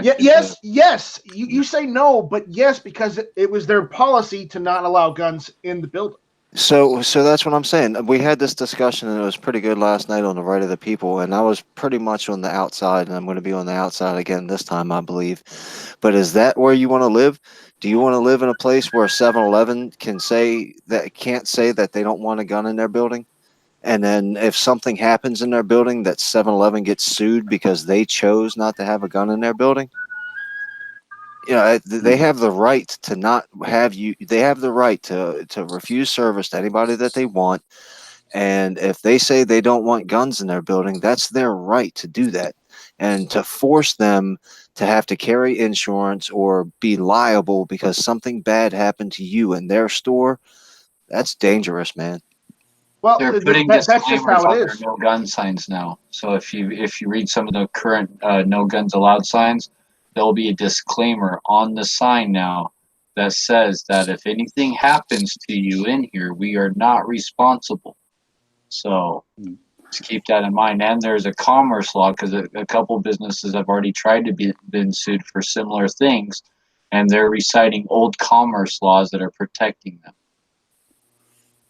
Yes. You say no, but yes, because it was their policy to not allow guns in the building. So that's what I'm saying. We had this discussion, and it was pretty good last night on the Right of the People, and I was pretty much on the outside, and I'm going to be on the outside again this time, I believe. But is that where you want to live? Do you want to live in a place where 7-Eleven can't say that they don't want a gun in their building? And then if something happens in their building, that 7-Eleven gets sued because they chose not to have a gun in their building? They have the right to not have you. They have the right to refuse service to anybody that they want. And if they say they don't want guns in their building, that's their right to do that. And to force them to have to carry insurance or be liable because something bad happened to you in their store, that's dangerous, man. Well, they're putting that's just how it is. No gun signs now. So if you read some of the current no guns allowed signs, there'll be a disclaimer on the sign now that says that if anything happens to you in here, we are not responsible. So just keep that in mind. And there's a commerce law, because a couple businesses have already tried to been sued for similar things, and they're reciting old commerce laws that are protecting them.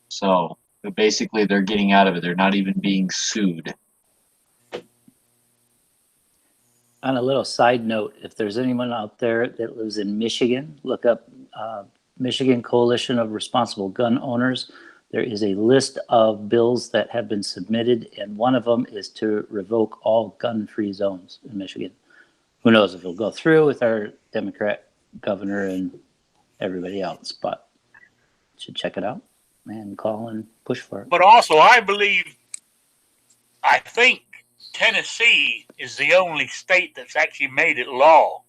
So basically, they're getting out of it. They're not even being sued. On a little side note, if there's anyone out there that lives in Michigan, look up Michigan Coalition of Responsible Gun Owners. There is a list of bills that have been submitted, and one of them is to revoke all gun-free zones in Michigan. Who knows if it'll go through with our Democrat governor and everybody else, but should check it out and call and push for it. But also, I think Tennessee is the only state that's actually made it law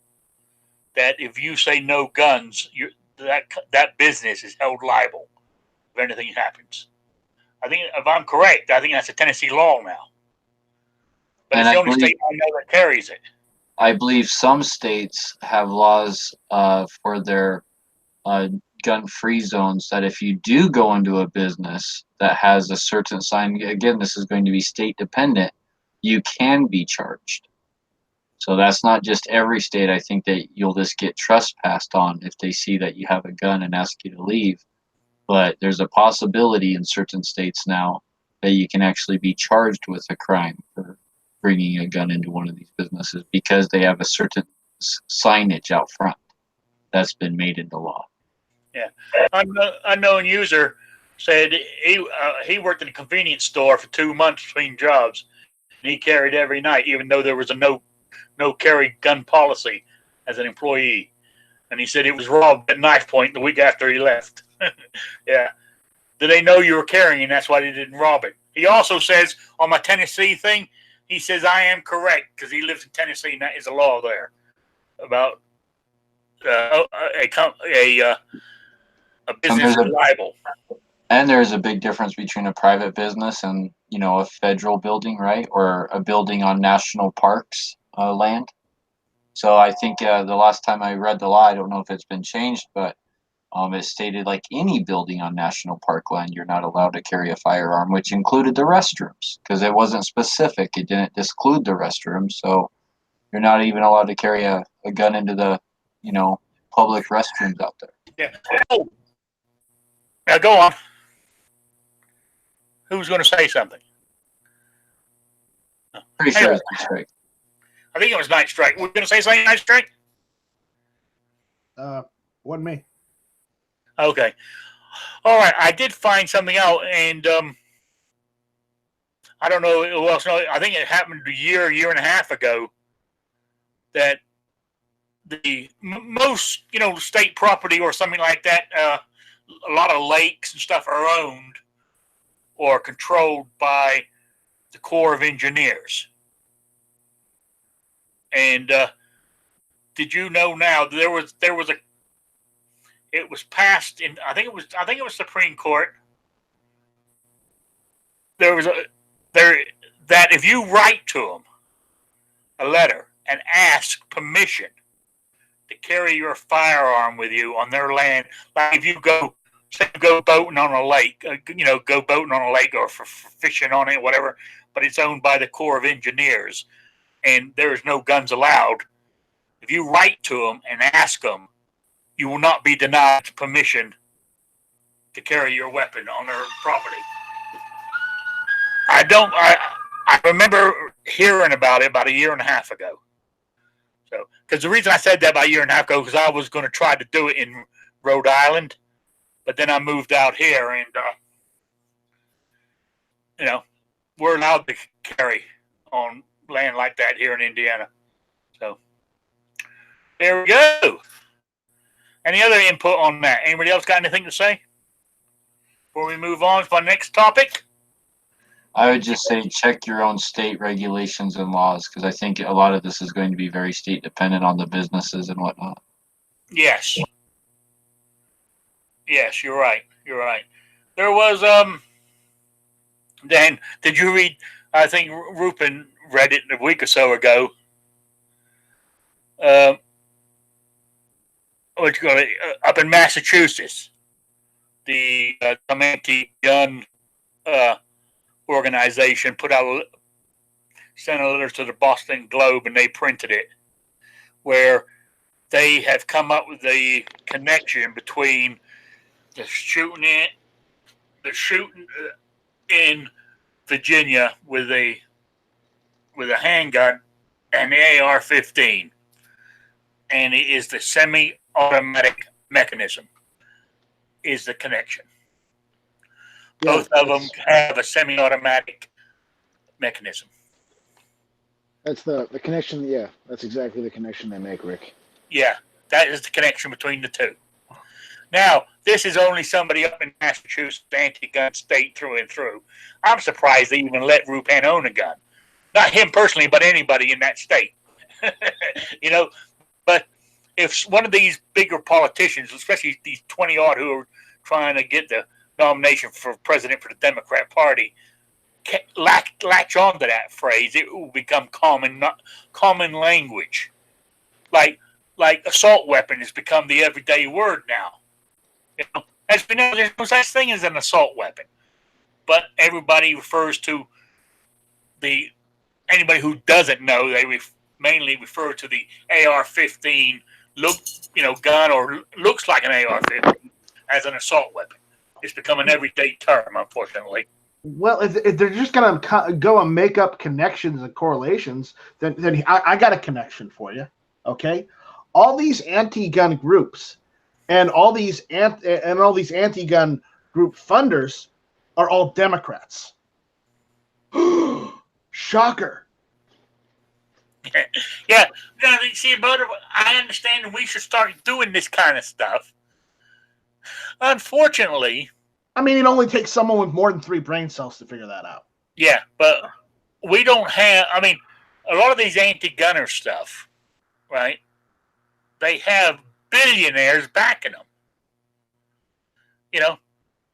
that if you say no guns, that business is held liable if anything happens. I think, if I'm correct, I think that's a Tennessee law now. But it's the only state I know that carries it. I believe some states have laws for their gun-free zones that if you do go into a business that has a certain sign, again, this is going to be state dependent, you can be charged. So that's not just every state. I think that you'll just get trespassed on if they see that you have a gun and ask you to leave. But there's a possibility in certain states now that you can actually be charged with a crime for bringing a gun into one of these businesses because they have a certain signage out front that's been made into law. Yeah. Unknown user said he worked in a convenience store for 2 months between jobs, and he carried every night, even though there was a no carry gun policy as an employee. And he said he was robbed at knife point the week after he left. Yeah. Did they know you were carrying, and that's why they didn't rob it? He also says on my Tennessee thing, he says I am correct because he lives in Tennessee, and that is a law there about a business liable. And there's a big difference between a private business and, a federal building, right? Or a building on national parks land. So I think the last time I read the law, I don't know if it's been changed, but it stated like any building on national park land, you're not allowed to carry a firearm, which included the restrooms because it wasn't specific. It didn't exclude the restrooms. So you're not even allowed to carry a gun into the, public restrooms out there. Yeah. Oh. Now go on. Who's going to say something? Pretty sure it's Night Strike. I think it was Night Strike. We're going to say something, Night Strike? Wasn't me. Okay. All right. I did find something out, and I don't know who else knows. I think it happened a year and a half ago that the most, state property or something like that, a lot of lakes and stuff are owned or controlled by the Corps of Engineers. And did you know now there was it was passed in I think it was Supreme Court. That if you write to them a letter and ask permission to carry your firearm with you on their land, like if you go boating on a lake, go boating on a lake or for fishing on it, whatever, but it's owned by the Corps of Engineers and there's no guns allowed. If you write to them and ask them, you will not be denied permission to carry your weapon on their property. I remember hearing about it about a year and a half ago. So, because the reason I said that about a year and a half ago, because I was going to try to do it in Rhode Island, but then I moved out here, and we're allowed to carry on land like that here in Indiana. So, there we go. Any other input on that? Anybody else got anything to say before we move on to our next topic? I would just say check your own state regulations and laws, because I think a lot of this is going to be very state dependent on the businesses and whatnot. Yes. Yes, you're right. You're right. There was Dan, did you read? I think Rupin read it a week or so ago. What you call it? Up in Massachusetts, the anti-gun organization sent a letter to the Boston Globe, and they printed it, where they have come up with the connection between the shooting in Virginia with a handgun and the AR-15, and it is the semi-automatic mechanism is the connection. Yeah, Both of them have a semi-automatic mechanism. That's the connection. Yeah, that's exactly the connection they make, Rick. Yeah, that is the connection between the two. Now, this is only somebody up in Massachusetts, anti-gun state through and through. I'm surprised they even let Rupan own a gun. Not him personally, but anybody in that state. But if one of these bigger politicians, especially these 20-odd who are trying to get the nomination for president for the Democrat Party, latch on to that phrase, it will become common language. Like assault weapon has become the everyday word now. As we know, there's no such thing as an assault weapon, but everybody refers to anybody who doesn't know, they mainly refer to the AR-15 gun, or looks like an AR-15 as an assault weapon. It's become an everyday term, unfortunately. Well, if they're just going to go and make up connections and correlations, then I got a connection for you. Okay, all these anti-gun groups and all these anti-gun group funders are all Democrats. Shocker. Yeah. See, I understand we should start doing this kind of stuff. Unfortunately, I mean, it only takes someone with more than 3 brain cells to figure that out. Yeah, but we don't have. I mean, a lot of these anti-gunner stuff, right? They have billionaires backing them.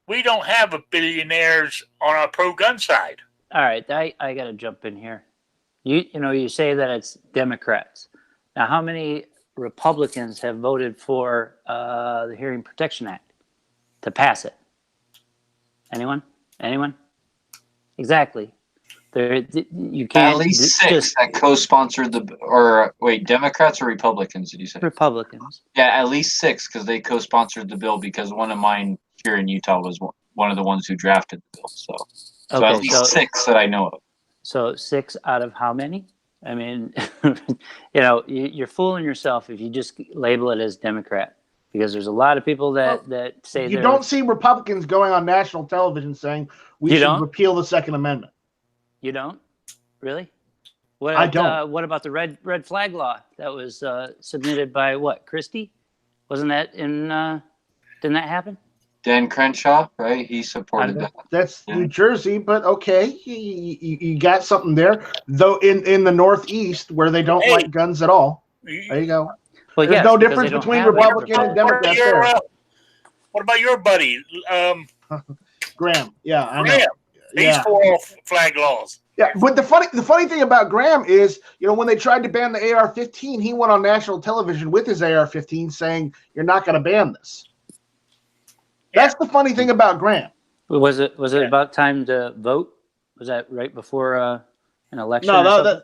We don't have a billionaires on our pro-gun side. All right, I got to jump in here. You say that it's Democrats. Now, how many Republicans have voted for the Hearing Protection Act to pass it? Anyone? Exactly. You can't. At least 6 that co-sponsored Democrats or Republicans? Did you say Republicans? Yeah, at least 6, because they co-sponsored the bill, because one of mine here in Utah was one of the ones who drafted the bill. So at least 6 that I know of. So 6 out of how many? I mean, you're fooling yourself if you just label it as Democrat, because there's a lot of people that say you don't see Republicans going on national television saying we should repeal the Second Amendment. You don't? Really? What I don't. What about the red flag law that was submitted by Christie? Wasn't that in? Didn't that happen? Dan Crenshaw, right? He supported that. That's New Jersey, but okay, you got something there. Though in the Northeast, where they don't like guns at all, there you go. Well, there's no difference between Republican and Democrat there. What about your buddy, Graham? Yeah, I know. Graham. He's for all flag laws. Yeah, but the funny thing about Graham is, when they tried to ban the AR-15, he went on national television with his AR-15 saying, "You're not going to ban this." That's the funny thing about Graham. Was it about time to vote? Was that right before an election? No,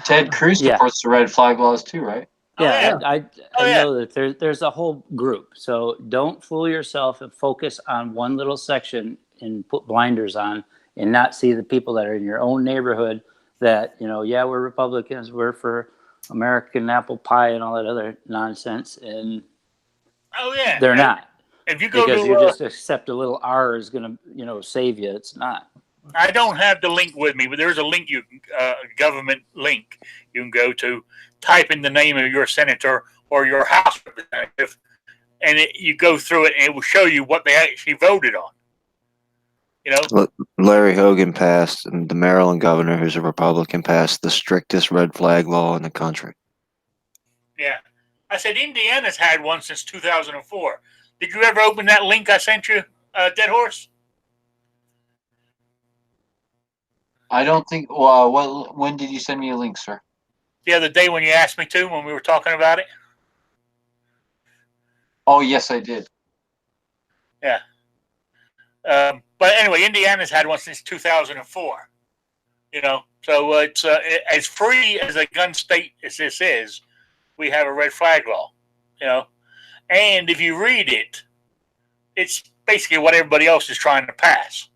Ted Cruz supports the red flag laws too, right? Yeah, I know that there's a whole group. So don't fool yourself and focus on one little section and put blinders on and not see the people that are in your own neighborhood that, we're Republicans, we're for American apple pie and all that other nonsense. And they're not. If you go because to, you just accept a little R is going to, save you. It's not. I don't have the link with me, but there's a link government link you can go to, type in the name of your senator or your House representative, and you go through it, and it will show you what they actually voted on. Larry Hogan passed, and the Maryland governor, who's a Republican, passed the strictest red flag law in the country. Yeah. I said Indiana's had one since 2004. Did you ever open that link I sent you, Dead Horse? I don't think. When did you send me a link, sir? The other day when you asked me to, when we were talking about it. Oh, yes, I did. Yeah. But anyway, Indiana's had one since 2004. So it's as free as a gun state as this is. We have a red flag law. And if you read it, it's basically what everybody else is trying to pass.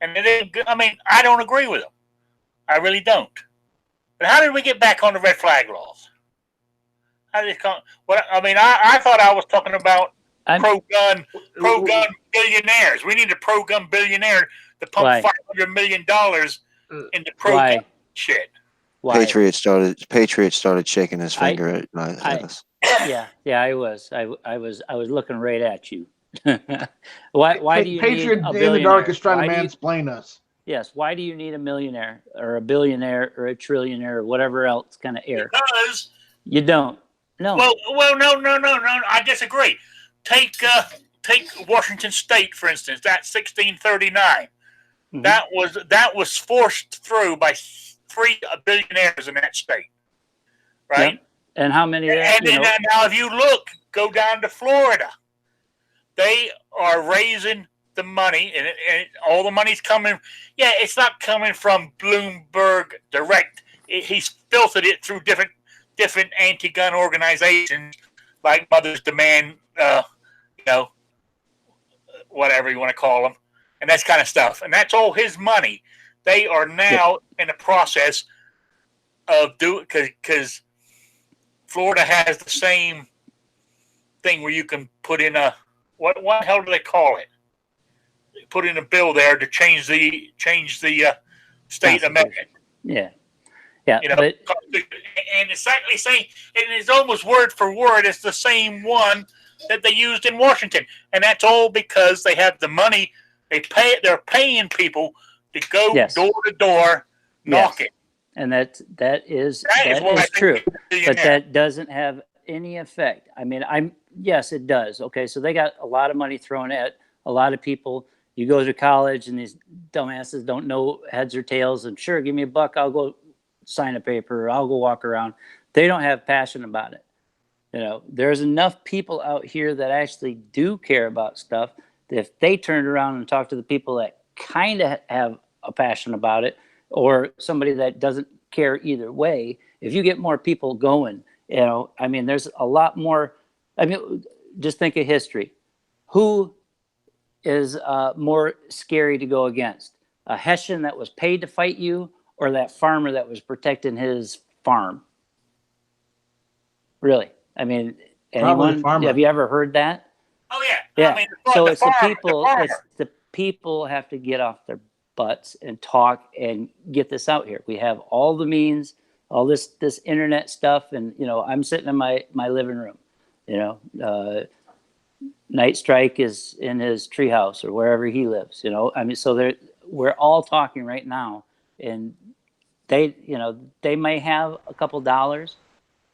And I don't agree with them. I really don't. But how did we get back on the red flag laws? How did it come? I thought I was talking about pro-gun billionaires. We need a pro-gun billionaire to pump $500 million into pro-gun shit. Why? Patriot started shaking his finger at us. Yeah, I was looking right at you. Why do you Patriot need a in the dark is trying to mansplain us? Yes. Why do you need a millionaire or a billionaire or a trillionaire or whatever else kind of air? Because you don't. No. Well, no. I disagree. Take Washington State, for instance. That's 1639. Mm-hmm. That was forced through by 3 billionaires in that state, right? Yep. And how many? And now, if you go down to Florida, they are raising the money, and all the money's coming. Yeah, it's not coming from Bloomberg direct. He's filtered it through different anti-gun organizations like Mothers Demand, whatever you want to call them, and that kind of stuff. And that's all his money. They are now in the process of because Florida has the same thing where you can put in what the hell do they call it? Put in a bill there to change the state amendment. Yeah. And it's actually saying, and it's almost word for word, it's the same one that they used in Washington, and that's all because they have the money. They're paying people to go door to door knocking. And that is true, but that doesn't have any effect. Yes, it does. Okay, so they got a lot of money thrown at a lot of people. You go to college, and these dumbasses don't know heads or tails. And sure, give me $1, I'll go sign a paper, or I'll go walk around. They don't have passion about it. There's enough people out here that actually do care about stuff. That if they turned around and talked to the people that kind of have a passion about it, or somebody that doesn't care either way, if you get more people going, there's a lot more. Just think of history. Who is more scary to go against? A Hessian that was paid to fight you, or that farmer that was protecting his farm? Really? I mean, Probably the anyone? farmer. Have you ever heard that? Oh yeah. Yeah. I mean, So the it's the farmer. people. The farmer. It's the people have to get off their butts and talk and get this out here. We have all the means, all this internet stuff, and I'm sitting in my living room. Night Strike is in his treehouse or wherever he lives. I mean, so we're all talking right now, and they may have a couple dollars,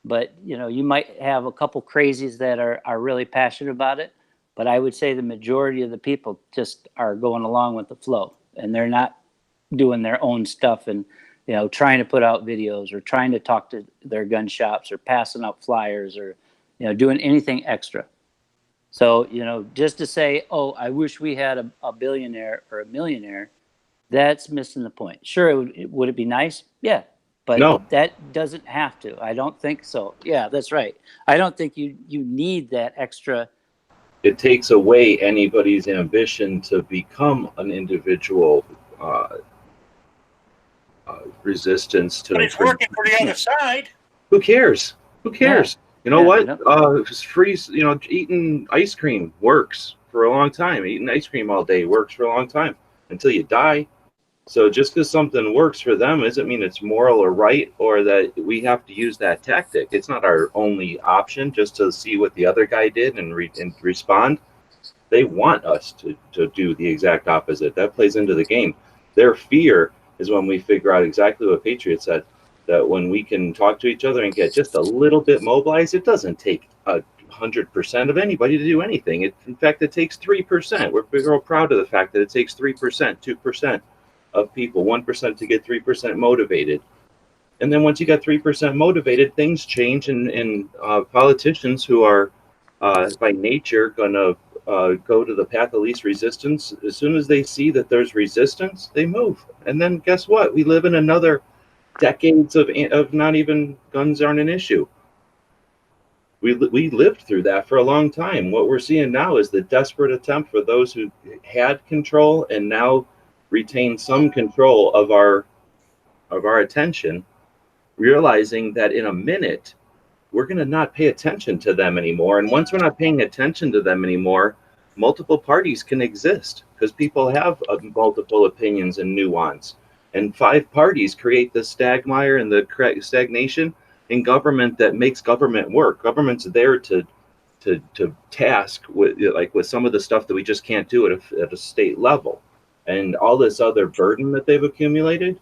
but you might have a couple crazies that are really passionate about it. But I would say the majority of the people just are going along with the flow, and they're not doing their own stuff and trying to put out videos or trying to talk to their gun shops or passing out flyers or doing anything extra. So just to say, oh, I wish we had a billionaire or a millionaire, that's missing the point. Sure, would it be nice? Yeah, but No. that doesn't have to. I don't think so. Yeah, that's right. I don't think you need that extra. It takes away anybody's ambition to become an individual resistance to. But it's working for the other side. Who cares? Who cares? You know what? You Free. Eating ice cream works for a long time. Eating ice cream all day works for a long time until you die. So just because something works for them doesn't mean it's moral or right, or that we have to use that tactic. It's not our only option just to see what the other guy did and respond. They want us to do the exact opposite. That plays into the game. Their fear is when we figure out exactly what Patriot said, that when we can talk to each other and get just a little bit mobilized, it doesn't take 100% of anybody to do anything. In fact, it takes 3%. We're real proud of the fact that it takes 3%, 2%. Of people, 1% to get 3% motivated. And then once you get 3% motivated, things change, and politicians who are by nature going to go to the path of least resistance, as soon as they see that there's resistance, they move. And then guess what? We live in another decades of not even guns aren't an issue. We lived through that for a long time. What we're seeing now is the desperate attempt for those who had control and now retain some control of our attention, realizing that in a minute we're going to not pay attention to them anymore. And once we're not paying attention to them anymore, multiple parties can exist because people have multiple opinions and nuance. And 5 parties create the stagmire and the stagnation in government that makes government work. Government's there to task with some of the stuff that we just can't do at a state level. And all this other burden that they've accumulated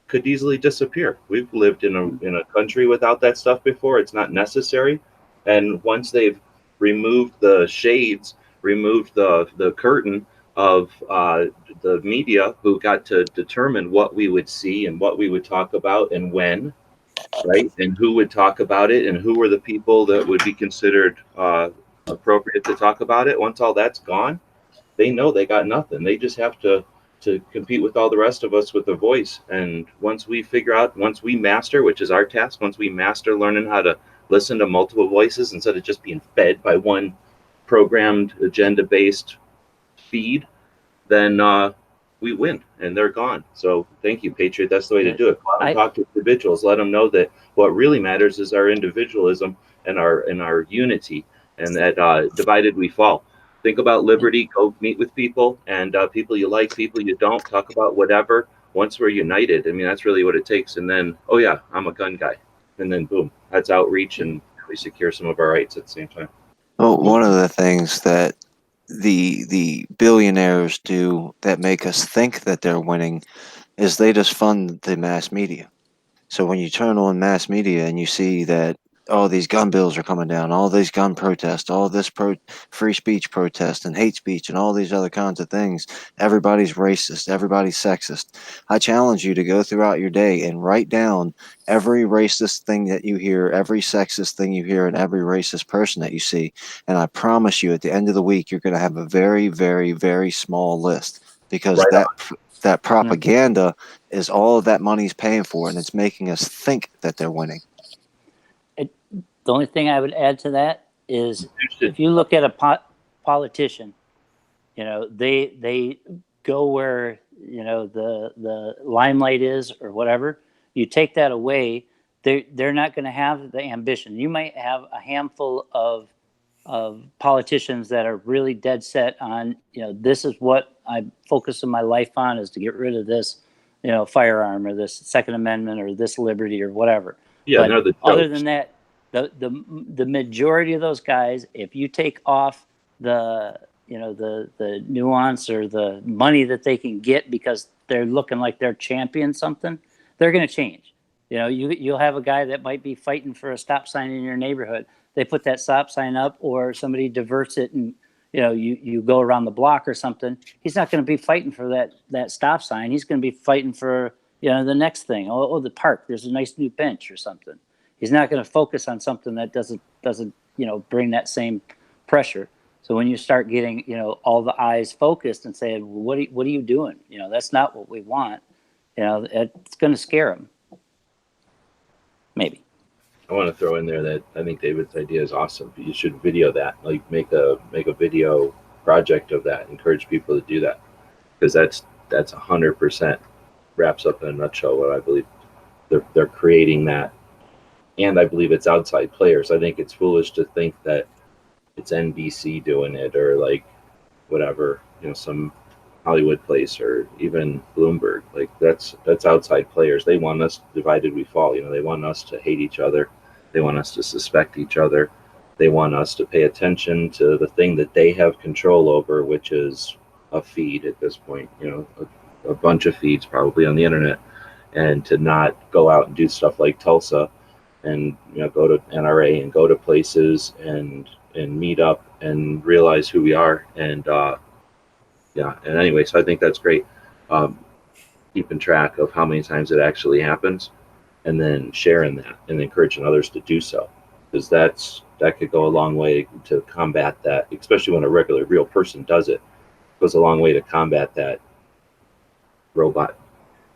could easily disappear. We've lived in a country without that stuff before. It's not necessary. And once they've removed the shades, removed the curtain of the media, who got to determine what we would see and what we would talk about and when, right? And who would talk about it and who were the people that would be considered appropriate to talk about it. Once all that's gone, they know they got nothing. They just have to compete with all the rest of us with a voice. And once we master, which is our task, once we master learning how to listen to multiple voices instead of just being fed by one programmed, agenda-based feed, then we win and they're gone. So thank you, Patriot. That's the way to do it. Talk to individuals. Let them know that what really matters is our individualism and our unity, and that divided we fall. Think about liberty. Go meet with people, and people you like, people you don't. Talk about whatever. Once we're united, I mean, that's really what it takes. And then, oh yeah, I'm a gun guy. And then boom, that's outreach, and we secure some of our rights at the same time. Well, one of the things that the billionaires do that make us think that they're winning is they just fund the mass media. So when you turn on mass media and you see that all these gun bills are coming down, all these gun protests, all this free speech protest and hate speech and all these other kinds of things, everybody's racist, everybody's sexist. I challenge you to go throughout your day and write down every racist thing that you hear, every sexist thing you hear, and every racist person that you see. And I promise you, at the end of the week, you're going to have a very, very, very small list, because that propaganda is all of that money's paying for, and it's making us think that they're winning. The only thing I would add to that is, if you look at a politician, they go where the limelight is or whatever, you take that away, they're not going to have the ambition. You might have a handful of politicians that are really dead set on, this is what I'm focusing my life on, is to get rid of this, firearm or this Second Amendment or this liberty or whatever. Yeah, but other than that, the majority of those guys, if you take off the nuance or the money that they can get because they're looking like they're champion something, they're going to change. You'll have a guy that might be fighting for a stop sign in your neighborhood. They put that stop sign up, or somebody diverts it, and you go around the block or something. He's not going to be fighting for that stop sign. He's going to be fighting for the next thing. Oh, the park. There's a nice new bench or something. He's not going to focus on something that doesn't bring that same pressure. So when you start getting all the eyes focused and saying, well, what are you doing? That's not what we want. It's going to scare them. Maybe. I want to throw in there that I think David's idea is awesome. You should video that, like make a video project of that. Encourage people to do that, because that's 100% wraps up in a nutshell what I believe. They're creating that, and I believe it's outside players. I think it's foolish to think that it's NBC doing it or like whatever, some Hollywood place or even Bloomberg. Like that's outside players. They want us divided we fall. They want us to hate each other. They want us to suspect each other. They want us to pay attention to the thing that they have control over, which is a feed at this point, a bunch of feeds probably on the internet, and to not go out and do stuff like Tulsa and go to NRA and go to places and meet up and realize who we are. And and anyway, so I think that's great. Keeping track of how many times it actually happens, and then sharing that and encouraging others to do so, because that could go a long way to combat that, especially when a regular real person does it. It goes a long way to combat that robot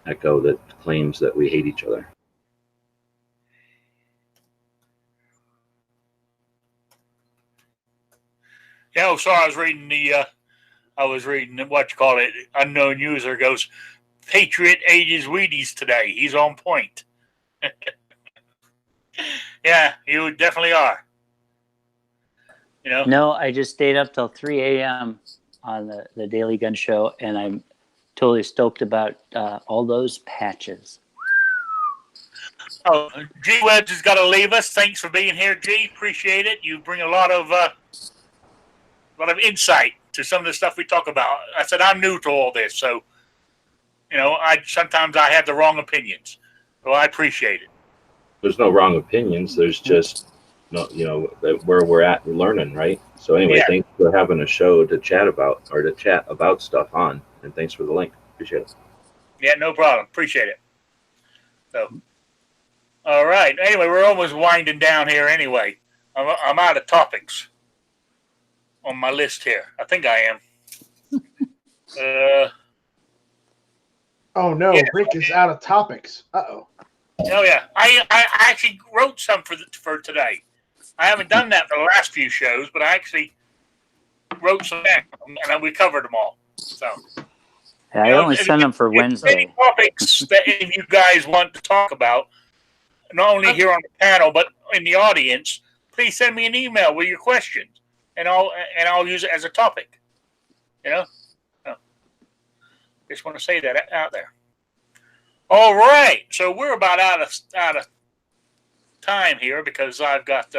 echo that claims that we hate each other. Yeah, so I was reading what you call it. Unknown user goes, Patriot ate his Wheaties today. He's on point. Yeah, you definitely are. No, I just stayed up till 3 a.m. on the Daily Gun Show, and I'm totally stoked about all those patches. Oh, G Webbs has got to leave us. Thanks for being here, G. Appreciate it. You bring a lot of insight to some of the stuff we talk about. I said I'm new to all this, so sometimes I have the wrong opinions. So I appreciate it. There's no wrong opinions. There's just where we're at learning, right? So anyway, Yeah. Thanks for having a show to chat about stuff on, and thanks for the link. Appreciate it. Yeah, no problem. Appreciate it. So, all right. Anyway, we're almost winding down here. Anyway, I'm out of topics on my list here. I think I am. Oh no, Yeah. Rick is out of topics. Oh yeah, I actually wrote some for today. I haven't done that for the last few shows, but I actually wrote some down, and we covered them all. So Yeah, I only send them for Wednesday. Any topics that you guys want to talk about, not only here on the panel but in the audience, please send me an email with your questions, and I'll use it as a topic. Just want to say that out there. All right, so we're about out of time here because I've got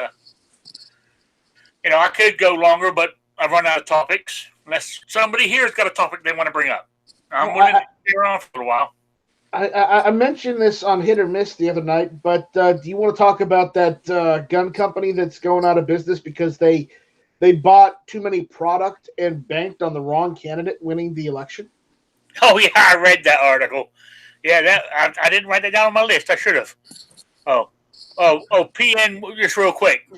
I could go longer, but I've run out of topics. Unless somebody here's got a topic they want to bring up, I'm willing to stay around for a while. I mentioned this on Hit or Miss the other night, but do you want to talk about that gun company that's going out of business because they bought too many product and banked on the wrong candidate winning the election? Oh yeah, I read that article. Yeah, that I didn't write that down on my list. I should have. Oh, PN, just real quick.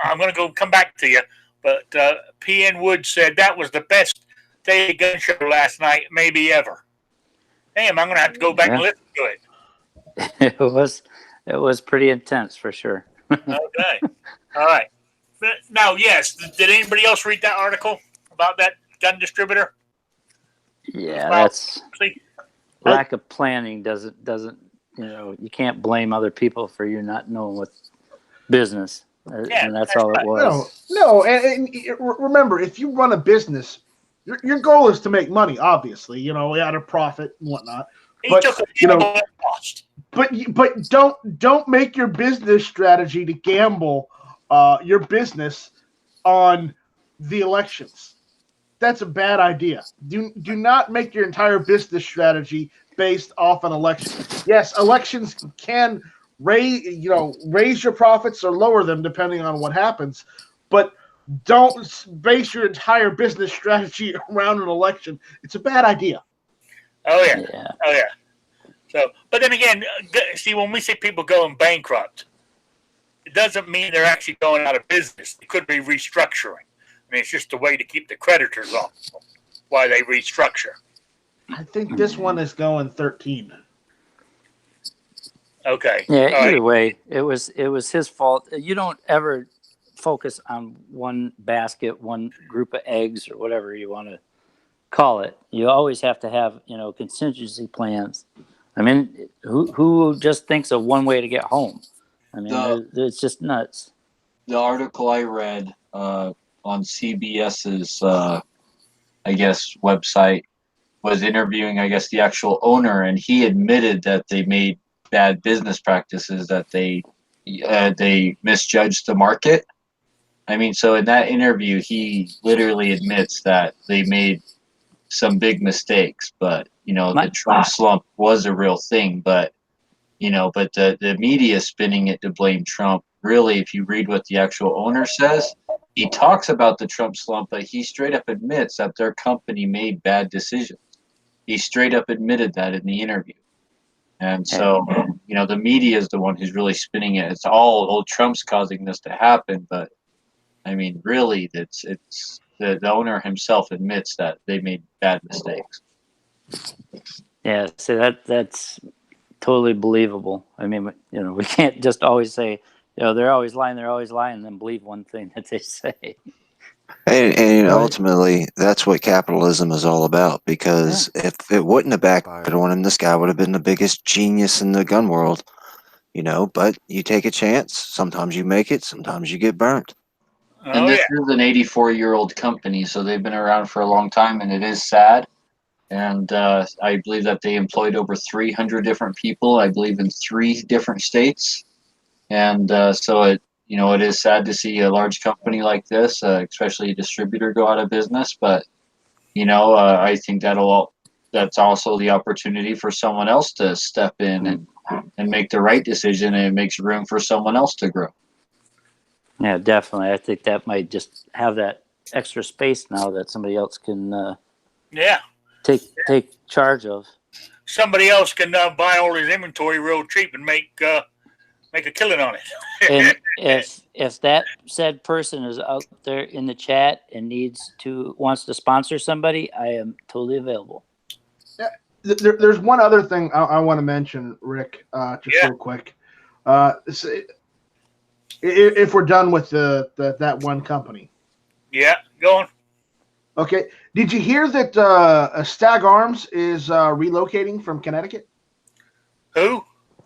I'm going to come back to you, but PN Wood said that was the best Daily Gun Show last night, maybe ever. Damn, I'm going to have to go back and listen to it. It was pretty intense for sure. Okay, all right. Now, yes, did anybody else read that article about that gun distributor? Yeah, that's See, lack of planning doesn't you can't blame other people for you not knowing what business. Yeah, And that's all it was. No. And remember, if you run a business, your goal is to make money, obviously, out of profit and whatnot. he But took a gamble and lost. But don't make your business strategy to gamble your business on the elections. That's a bad idea. Do not make your entire business strategy based off an election. Yes, elections can raise your profits or lower them depending on what happens, but don't base your entire business strategy around an election. It's a bad idea. Oh yeah. Yeah. Oh yeah. So, but then again, see, when we see people going bankrupt, it doesn't mean they're actually going out of business. It could be restructuring. I mean, it's just a way to keep the creditors off while they restructure. I think this one is going 13. Okay. Yeah. All Either right. way, it was his fault. You don't ever focus on one basket, one group of eggs, or whatever you want to call it. You always have to have contingency plans. I mean, who just thinks of one way to get home? I mean, it's just nuts. The article I read on CBS's, I guess, website was interviewing, I guess, the actual owner, and he admitted that they made bad business practices, that they misjudged the market. I mean, so in that interview, he literally admits that they made some big mistakes, but the Trump slump was a real thing, but the media is spinning it to blame Trump. Really, if you read what the actual owner says, he talks about the Trump slump, but he straight up admits that their company made bad decisions. He straight up admitted that in the interview. And so, the media is the one who's really spinning it. It's all Trump's causing this to happen, but I mean, really, it's the owner himself admits that they made bad mistakes. Yeah, so that's totally believable. I mean, we can't just always say, they're always lying, and then believe one thing that they say. And ultimately, that's what capitalism is all about. Because if it wouldn't have backfired on him, this guy would have been the biggest genius in the gun world. But you take a chance. Sometimes you make it. Sometimes you get burnt. And this is an 84-year-old company, so they've been around for a long time, and it is sad. And I believe that they employed over 300 different people, I believe in 3 different states. And so it is sad to see a large company like this, especially a distributor, go out of business. But, I think that's also the opportunity for someone else to step in and make the right decision, and it makes room for someone else to grow. Yeah, definitely. I think that might just have that extra space now that somebody else can take charge of. Somebody else can buy all his inventory real cheap and make a killing on it. And if that said person is out there in the chat and wants to sponsor somebody, I am totally available. Yeah, there's one other thing I want to mention, Rick, real quick. If we're done with that one company. Yeah, go on. Okay. Did you hear that Stag Arms is relocating from Connecticut? Who?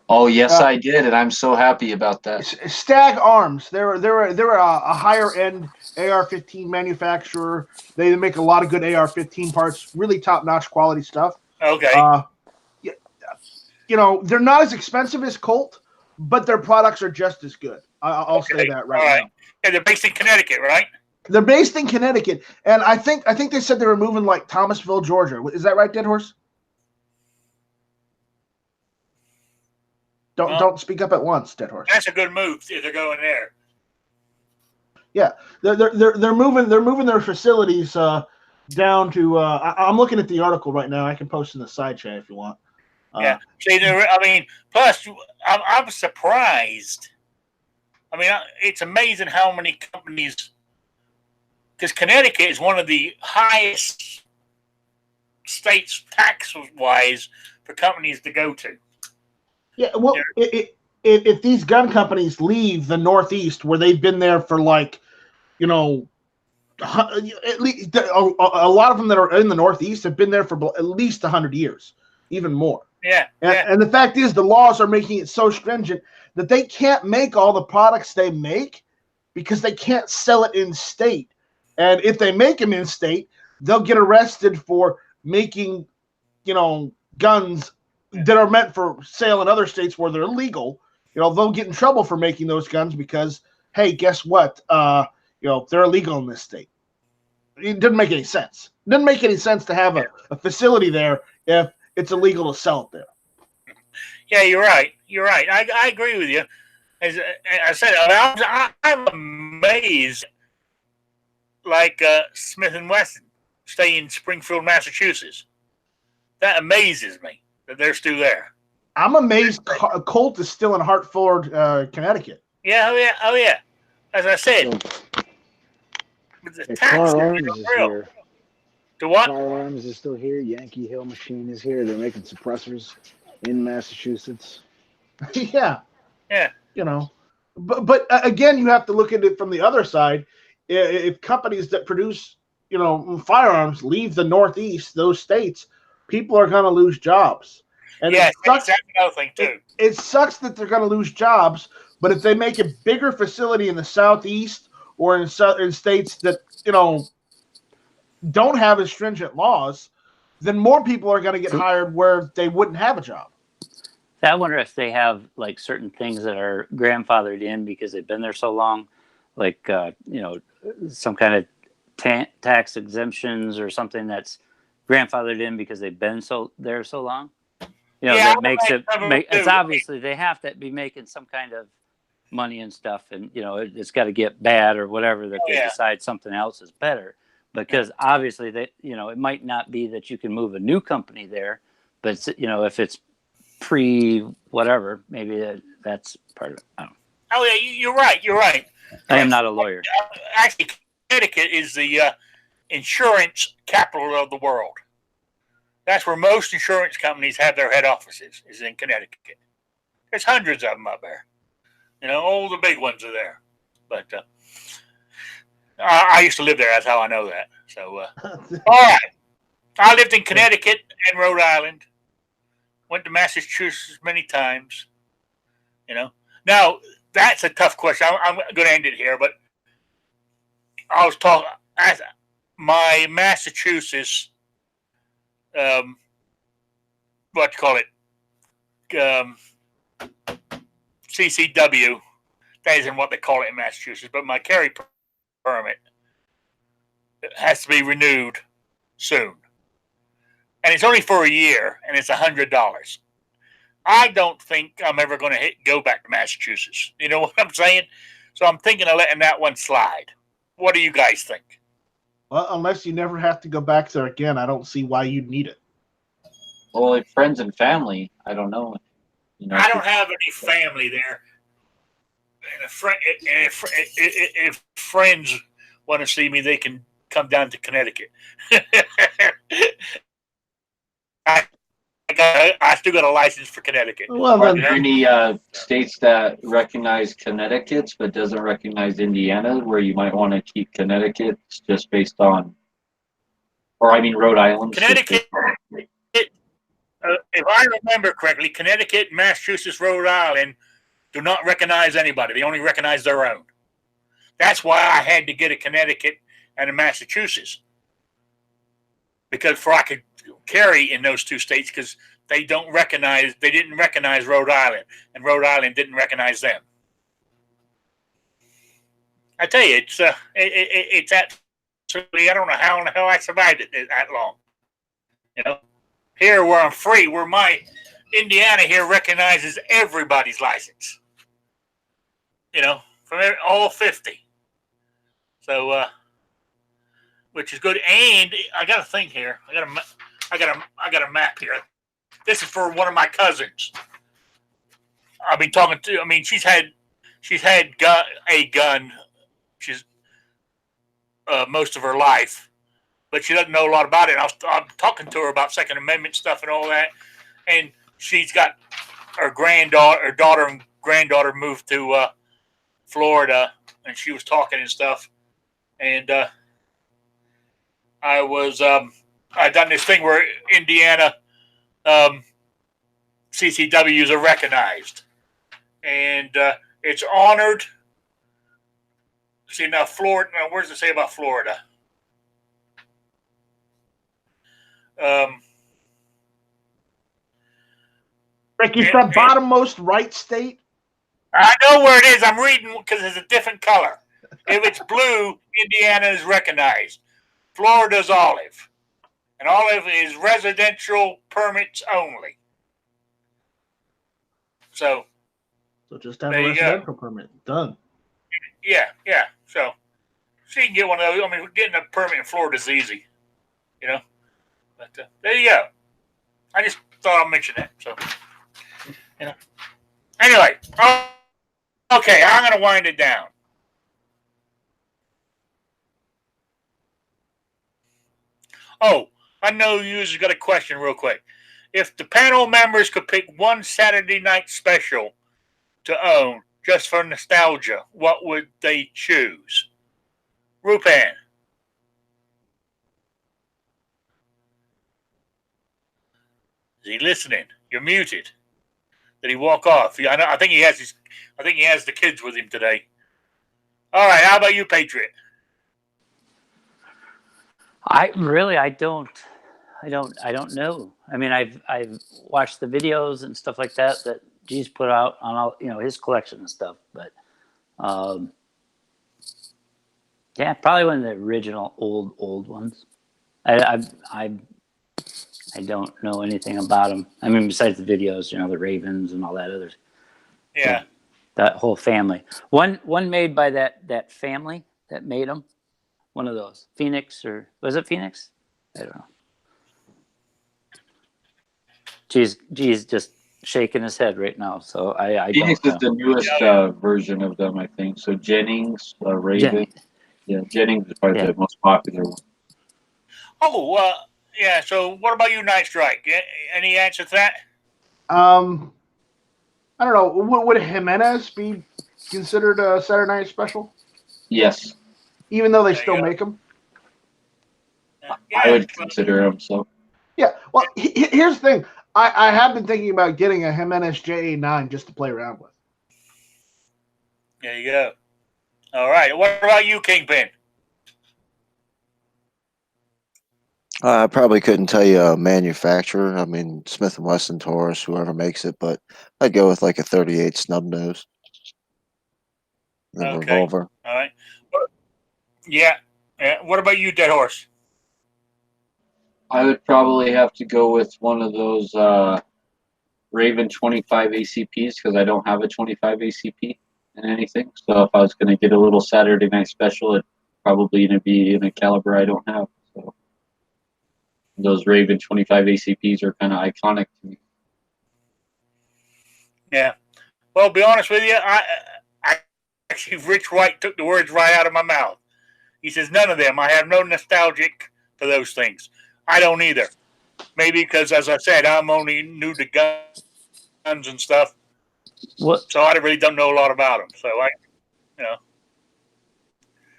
Oh, yes, I did, and I'm so happy about that. Stag Arms. They're a higher end AR-15 manufacturer. They make a lot of good AR-15 parts, really top notch quality stuff. Okay. They're not as expensive as Colt, but their products are just as good. I'll say that right now. Yeah, they're based in Connecticut, right? They're based in Connecticut, and I think they said they were moving like Thomasville, Georgia. Is that right, Dead Horse? Don't speak up at once, Dead Horse. That's a good move if they're going there. Yeah, they're moving their facilities down to. I'm looking at the article right now. I can post in the side chat if you want. Yeah. See, plus I'm surprised. I mean, it's amazing how many companies. Because Connecticut is one of the highest states tax-wise for companies to go to. Yeah, well, if these gun companies leave the Northeast, where they've been there for at least a lot of them that are in the Northeast have been there for at least 100 years, even more. Yeah. And the fact is, the laws are making it so stringent that they can't make all the products they make because they can't sell it in state. And if they make them in state, they'll get arrested for making, guns that are meant for sale in other states where they're illegal. They'll get in trouble for making those guns because, hey, guess what? They're illegal in this state. It doesn't make any sense. It doesn't make any sense to have a facility there if it's illegal to sell it there. Yeah, you're right. I agree with you. As I said, I'm amazed. Like Smith & Wesson stay in Springfield, Massachusetts. That amazes me that they're still there. I'm amazed Colt is still in Hartford, Connecticut. Yeah, oh yeah. As I said, Car Arms is here. To what? Car Arms is still here. Yankee Hill Machine is here. They're making suppressors in Massachusetts. Yeah. Yeah. But again, you have to look at it from the other side. If companies that produce, firearms leave the Northeast, those states, people are going to lose jobs. And yeah, that's another thing too. It sucks that they're going to lose jobs, but if they make a bigger facility in the Southeast or in states that don't have as stringent laws, then more people are going to get hired where they wouldn't have a job. I wonder if they have like certain things that are grandfathered in because they've been there so long, like some kind of tax exemptions or something that's grandfathered in because they've been there so long. That makes it's obviously they have to be making some kind of money and stuff, and it's got to get bad or whatever that they decide something else is better. Because obviously they, it might not be that you can move a new company there, but if it's pre whatever, maybe that's part of it. I don't know. Oh yeah, you're right. I am not a lawyer. Actually, Connecticut is the insurance capital of the world. That's where most insurance companies have their head offices, is in Connecticut. There's hundreds of them up there. All the big ones are there. But I used to live there. That's how I know that. So, all right. I lived in Connecticut and Rhode Island. Went to Massachusetts many times. Now, that's a tough question. I'm going to end it here, but I was talking as my Massachusetts, what you call it, CCW. That isn't what they call it in Massachusetts, but my carry permit has to be renewed soon. And it's only for a year, and it's $100. I don't think I'm ever going to go back to Massachusetts. You know what I'm saying? So I'm thinking of letting that one slide. What do you guys think? Well, unless you never have to go back there again, I don't see why you'd need it. Well, if friends and family, I don't know. I don't have any family there. And if friends want to see me, they can come down to Connecticut. I still got a license for Connecticut. Well, are there any states that recognize Connecticut but doesn't recognize Indiana, where you might want to keep Connecticut just based on, Rhode Island? Connecticut, if I remember correctly, Connecticut, Massachusetts, Rhode Island do not recognize anybody. They only recognize their own. That's why I had to get a Connecticut and a Massachusetts, because I could carry in those two states, because they didn't recognize Rhode Island, and Rhode Island didn't recognize them. I tell you, it's absolutely, I don't know how in the hell I survived it that long. Here where I'm free, where my Indiana here recognizes everybody's license. From all 50. So, which is good. And I got a thing here. I got a map here. This is for one of my cousins. I've been talking to. She's had a gun. She's most of her life, but she doesn't know a lot about it. I'm talking to her about Second Amendment stuff and all that, and she's got her daughter and granddaughter moved to Florida, and she was talking and stuff, and I done this thing where Indiana CCWs are recognized, and it's honored. See now, Florida. Now, what does it say about Florida? Rick, it's that bottommost right state. I know where it is. I'm reading because it's a different color. If it's blue, Indiana is recognized. Florida's olive. And olive is residential permits only. So just have there a you go. residential permit. Done. Yeah. So you can get one of those. I mean, getting a permit in Florida is easy, you know. But there you go. I just thought I'd mention that. So, you know. Anyway, okay, I'm going to wind it down. Oh, I know you got a question real quick. If the panel members could pick one Saturday night special to own just for nostalgia, what would they choose? Rupan. Is he listening? You're muted. Did he walk off? I think he has the kids with him today. All right. How about you, Patriot? I don't know. I mean, I've watched the videos and stuff like that G's put out on all his collection and stuff, but yeah, probably one of the original old ones. I don't know anything about them. I mean, besides the videos, the Ravens and all that other. Yeah. So, that whole family. One made by that family that made them. One of those. Phoenix, or was it Phoenix? I don't know. G's just shaking his head right now. So I Phoenix don't is know. the newest version of them, I think. So Jennings, Raven. Yeah, Jennings is probably the most popular one. Oh, yeah. So what about you, Night Strike? Any answer to that? I don't know. Would Jimenez be considered a Saturday Night Special? Yes. Even though they still make them? Yeah, I would consider them so. Yeah. Well, here's the thing. I have been thinking about getting a Jimenez JA9 just to play around with. There you go. All right. What about you, Kingpin? I probably couldn't tell you a manufacturer. I mean, Smith & Wesson, Taurus, whoever makes it, but I'd go with like a 38 snub nose. The revolver. All right. Yeah. What about you, Dead Horse? I would probably have to go with one of those Raven 25 ACPs because I don't have a 25 ACP in anything. So if I was going to get a little Saturday night special, it'd probably going to be in a caliber I don't have. So those Raven 25 ACPs are kind of iconic to me. Yeah. Well, to be honest with you, I actually, Rich White took the words right out of my mouth. He says, none of them. I have no nostalgic for those things. I don't either. Maybe because, as I said, I'm only new to guns and stuff. What? So I really don't know a lot about them. So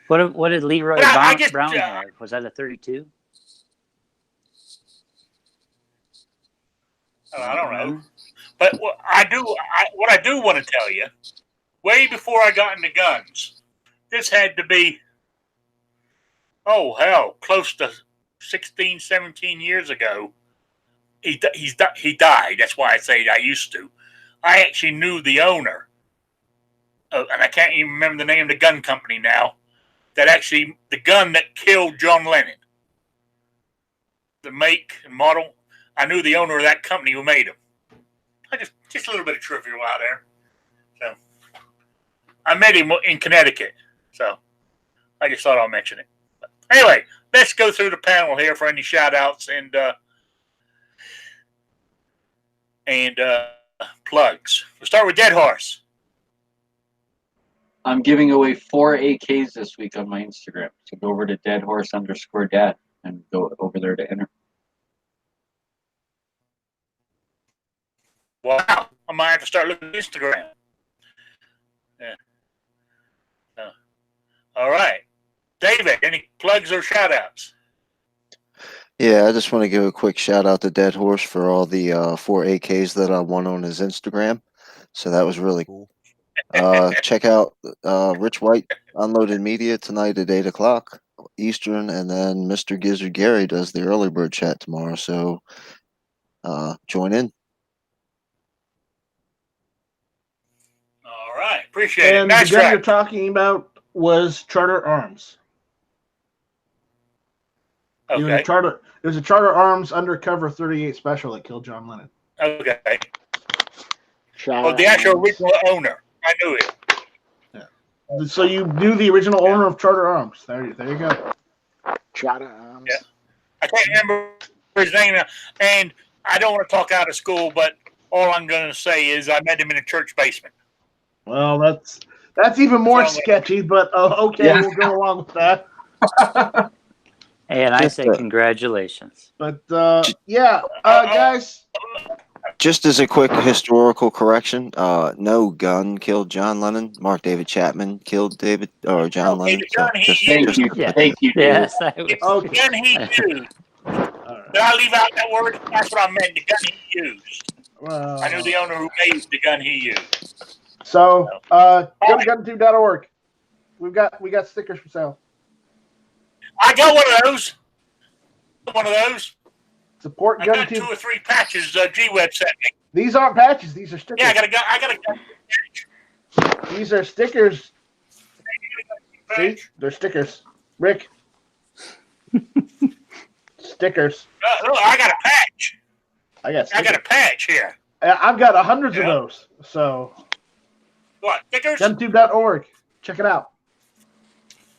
What did Leroy Brown have? Was that a 32? I don't know. But what I do want to tell you, way before I got into guns, this had to be, close to 16, 17 years ago. He died. That's why I say I used to. I actually knew the owner, and I can't even remember the name of the gun company now, that actually, the gun that killed John Lennon. The make and model, I knew the owner of that company who made them. Just a little bit of trivia out there. So I met him in Connecticut. So I just thought I'll mention it. But anyway, let's go through the panel here for any shout outs and plugs. We'll start with Dead Horse. I'm giving away 4 AKs this week on my Instagram. So go over to deadhorse_dad and go over there to enter. Wow. I might have to start looking at Instagram. Yeah. All right. David, any plugs or shout outs? Yeah, I just want to give a quick shout out to Dead Horse for all the 4 AKs that I won on his Instagram. So that was really Cool. check out Rich White Unloaded Media tonight at 8 o'clock Eastern, and then Mr. Gizzard Gary does the early bird chat tomorrow. So join in. All right, appreciate it. And Nice the gun try. you're talking about was Charter Arms. It was a Okay. Charter. It was a Charter Arms undercover 38 special that killed John Lennon. Okay. Shout Oh, the out. actual original owner. I knew it. So you knew the original owner of Charter Arms. There you go. Shout out. Yeah. I can't remember his name now, and I don't want to talk out of school, but all I'm going to say is I met him in a church basement. Well, that's even more So I'm sketchy, but okay, Yeah. we'll go along with that. And I Just, say congratulations. But guys, Just as a quick historical correction, no gun killed John Lennon. Mark David Chapman killed John Okay, Lennon. the gun he Thank used. you. Yeah. Thank you, dude. Yes, I was. It's Okay. the gun he used. all right. Did I leave out that word? That's what I meant. The gun he used. Well, I knew the owner who made the gun he used. So, go to guntube.org. We got stickers for sale. I got one of those. One of those. Support I got 2 GunTube. or 3 patches. G-Web sent me. These aren't patches. These are stickers. Yeah, I got a patch. These are stickers. See, they're stickers. Rick. Stickers. Look, I got a patch. I got I stickers. got a patch here. I've got hundreds of Yeah. those. So, What, stickers? guntube.org. Check it out.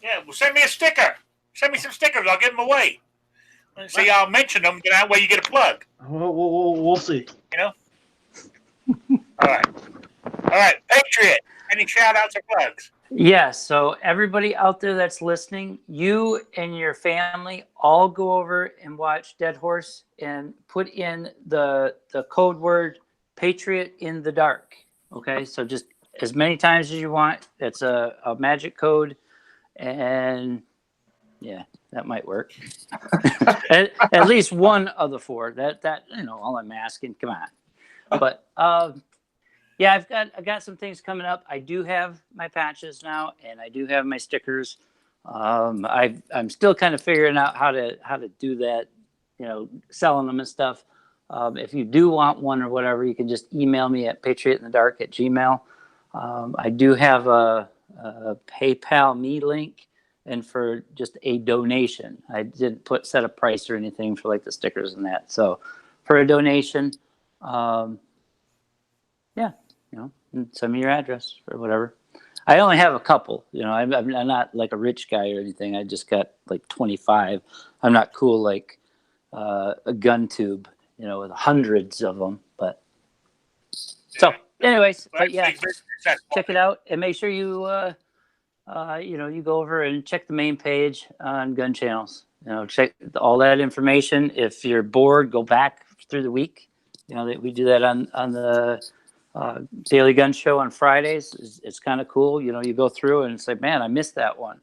Yeah, well, send me a sticker. Send me some stickers. I'll give them away. See, I'll mention them. That way you get a plug. We'll see. You know? All right. All right. Patriot. Any shout outs or plugs? Yeah, so everybody out there that's listening, you and your family all go over and watch Dead Horse and put in the code word Patriot in the dark. Okay, so just as many times as you want. It's a magic code, and yeah, that might work. at least one of the 4. That all I'm asking. Come on, but yeah, I got some things coming up. I do have my patches now, and I do have my stickers. I'm still kind of figuring out how to do that, selling them and stuff. If you do want one or whatever, you can just email me at patriotinthedark@gmail. I do have a PayPal me link, and for just a donation. I didn't set a price or anything for like the stickers and that. So for a donation, yeah, send me your address or whatever. I only have a couple, I'm not like a rich guy or anything. I just got like 25. I'm not cool like a gun tube, with hundreds of them. But so anyways, but yeah, check it out and make sure you, you go over and check the main page on gun channels, check all that information. If you're bored, go back through the week. That we do that on the Daily Gun Show on Fridays. It's kind of cool. You go through and it's like, man, I missed that one.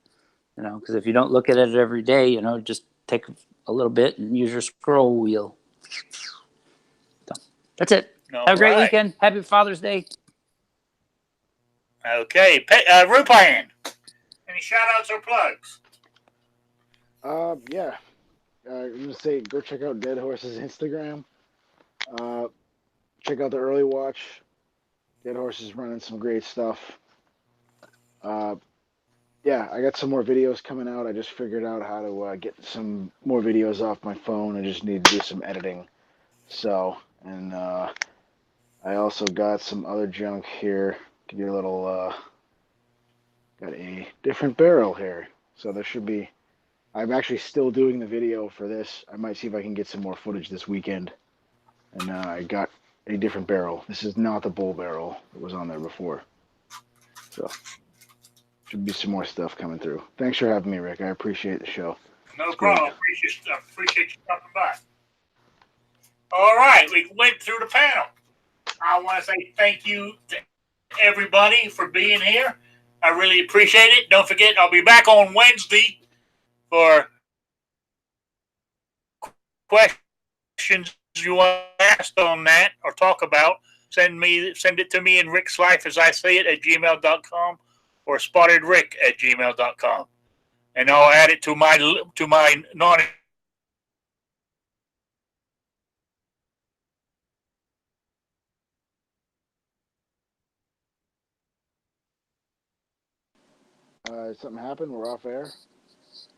Because if you don't look at it every day, just take a little bit and use your scroll wheel. So, that's it. Have a great weekend. Happy Father's Day. Okay. Rupan, any shout outs or plugs? Yeah. I'm gonna say go check out Dead Horse's Instagram. Check out the early watch. Dead Horse is running some great stuff. Yeah, I got some more videos coming out. I just figured out how to get some more videos off my phone. I just need to do some editing. So, and I also got some other junk here. Give you a little, got a different barrel here. So there should be, I'm actually still doing the video for this. I might see if I can get some more footage this weekend. And I got a different barrel. This is not the bull barrel that was on there before. So, should be some more stuff coming through. Thanks for having me, Rick. I appreciate the show. No problem. Appreciate you stopping by. All right, we went through the panel. I want to say thank you to everybody for being here. I really appreciate it. Don't forget, I'll be back on Wednesday for questions you want to ask on that or talk about, send it to me in Rickslifeasiseeit at gmail.com or spottedrick@gmail.com. And I'll add it to my non. Something happened. We're off air.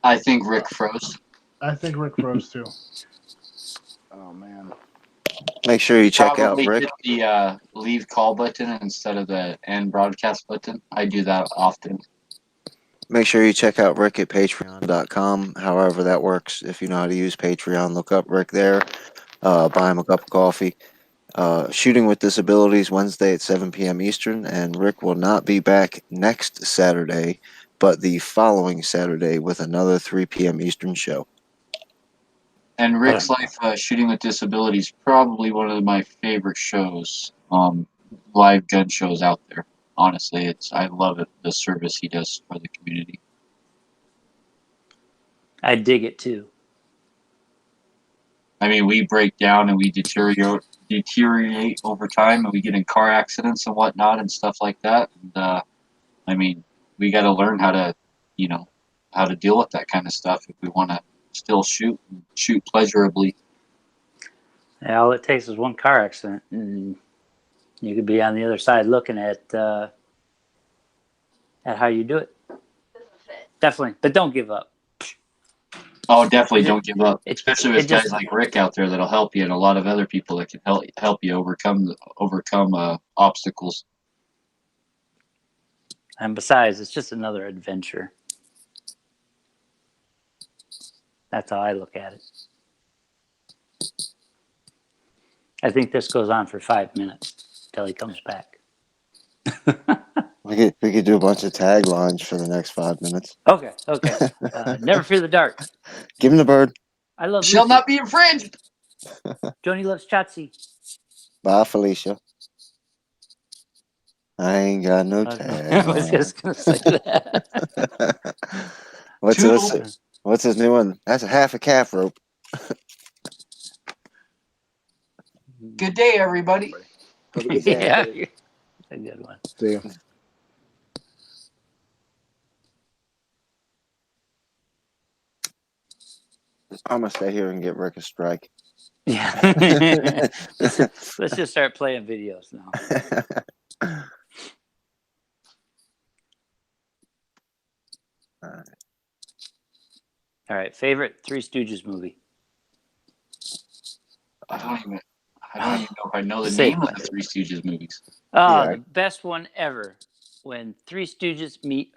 I think Rick froze. I think Rick froze too. Oh man. Make sure you check out Probably Rick. hit the leave call button instead of the end broadcast button. I do that often. Make sure you check out Rick at patreon.com. However that works. If you know how to use Patreon, look up Rick there. Buy him a cup of coffee. Shooting with Disabilities Wednesday at 7 p.m. Eastern, and Rick will not be back next Saturday, but the following Saturday with another 3 p.m. Eastern show. And Rick's Life Shooting with Disabilities, probably one of my favorite shows, live gun shows out there. Honestly, I love it, the service he does for the community. I dig it too. I mean, we break down and we deteriorate over time, and we get in car accidents and whatnot and stuff like that. And I mean, we got to learn how to deal with that kind of stuff if we want to still shoot pleasurably. Yeah, all it takes is one car accident, and you could be on the other side looking at how you do it. Definitely, but don't give up. Oh, definitely don't give up. Especially with guys just- like Rick out there that'll help you, and a lot of other people that can help you overcome obstacles. And besides, it's just another adventure. That's how I look at it. I think this goes on for 5 minutes till he comes back. We could do a bunch of taglines for the next 5 minutes. Okay. Never fear the dark. Give him the bird. I love Shall Lucy. not be infringed. Joni loves Chatsy. Bye, Felicia. I ain't got no tag. I was just gonna say that. What's his new one? That's a half a calf rope. Good day, everybody. Have a good day. Yeah, a good one. See you. I'm gonna stay here and get Rick a strike. Yeah. Let's just start playing videos now. All right. Favorite Three Stooges movie? I don't even know if I know the Say name of what? the Three Stooges movies. Oh, Yeah. the best one ever. When Three Stooges meet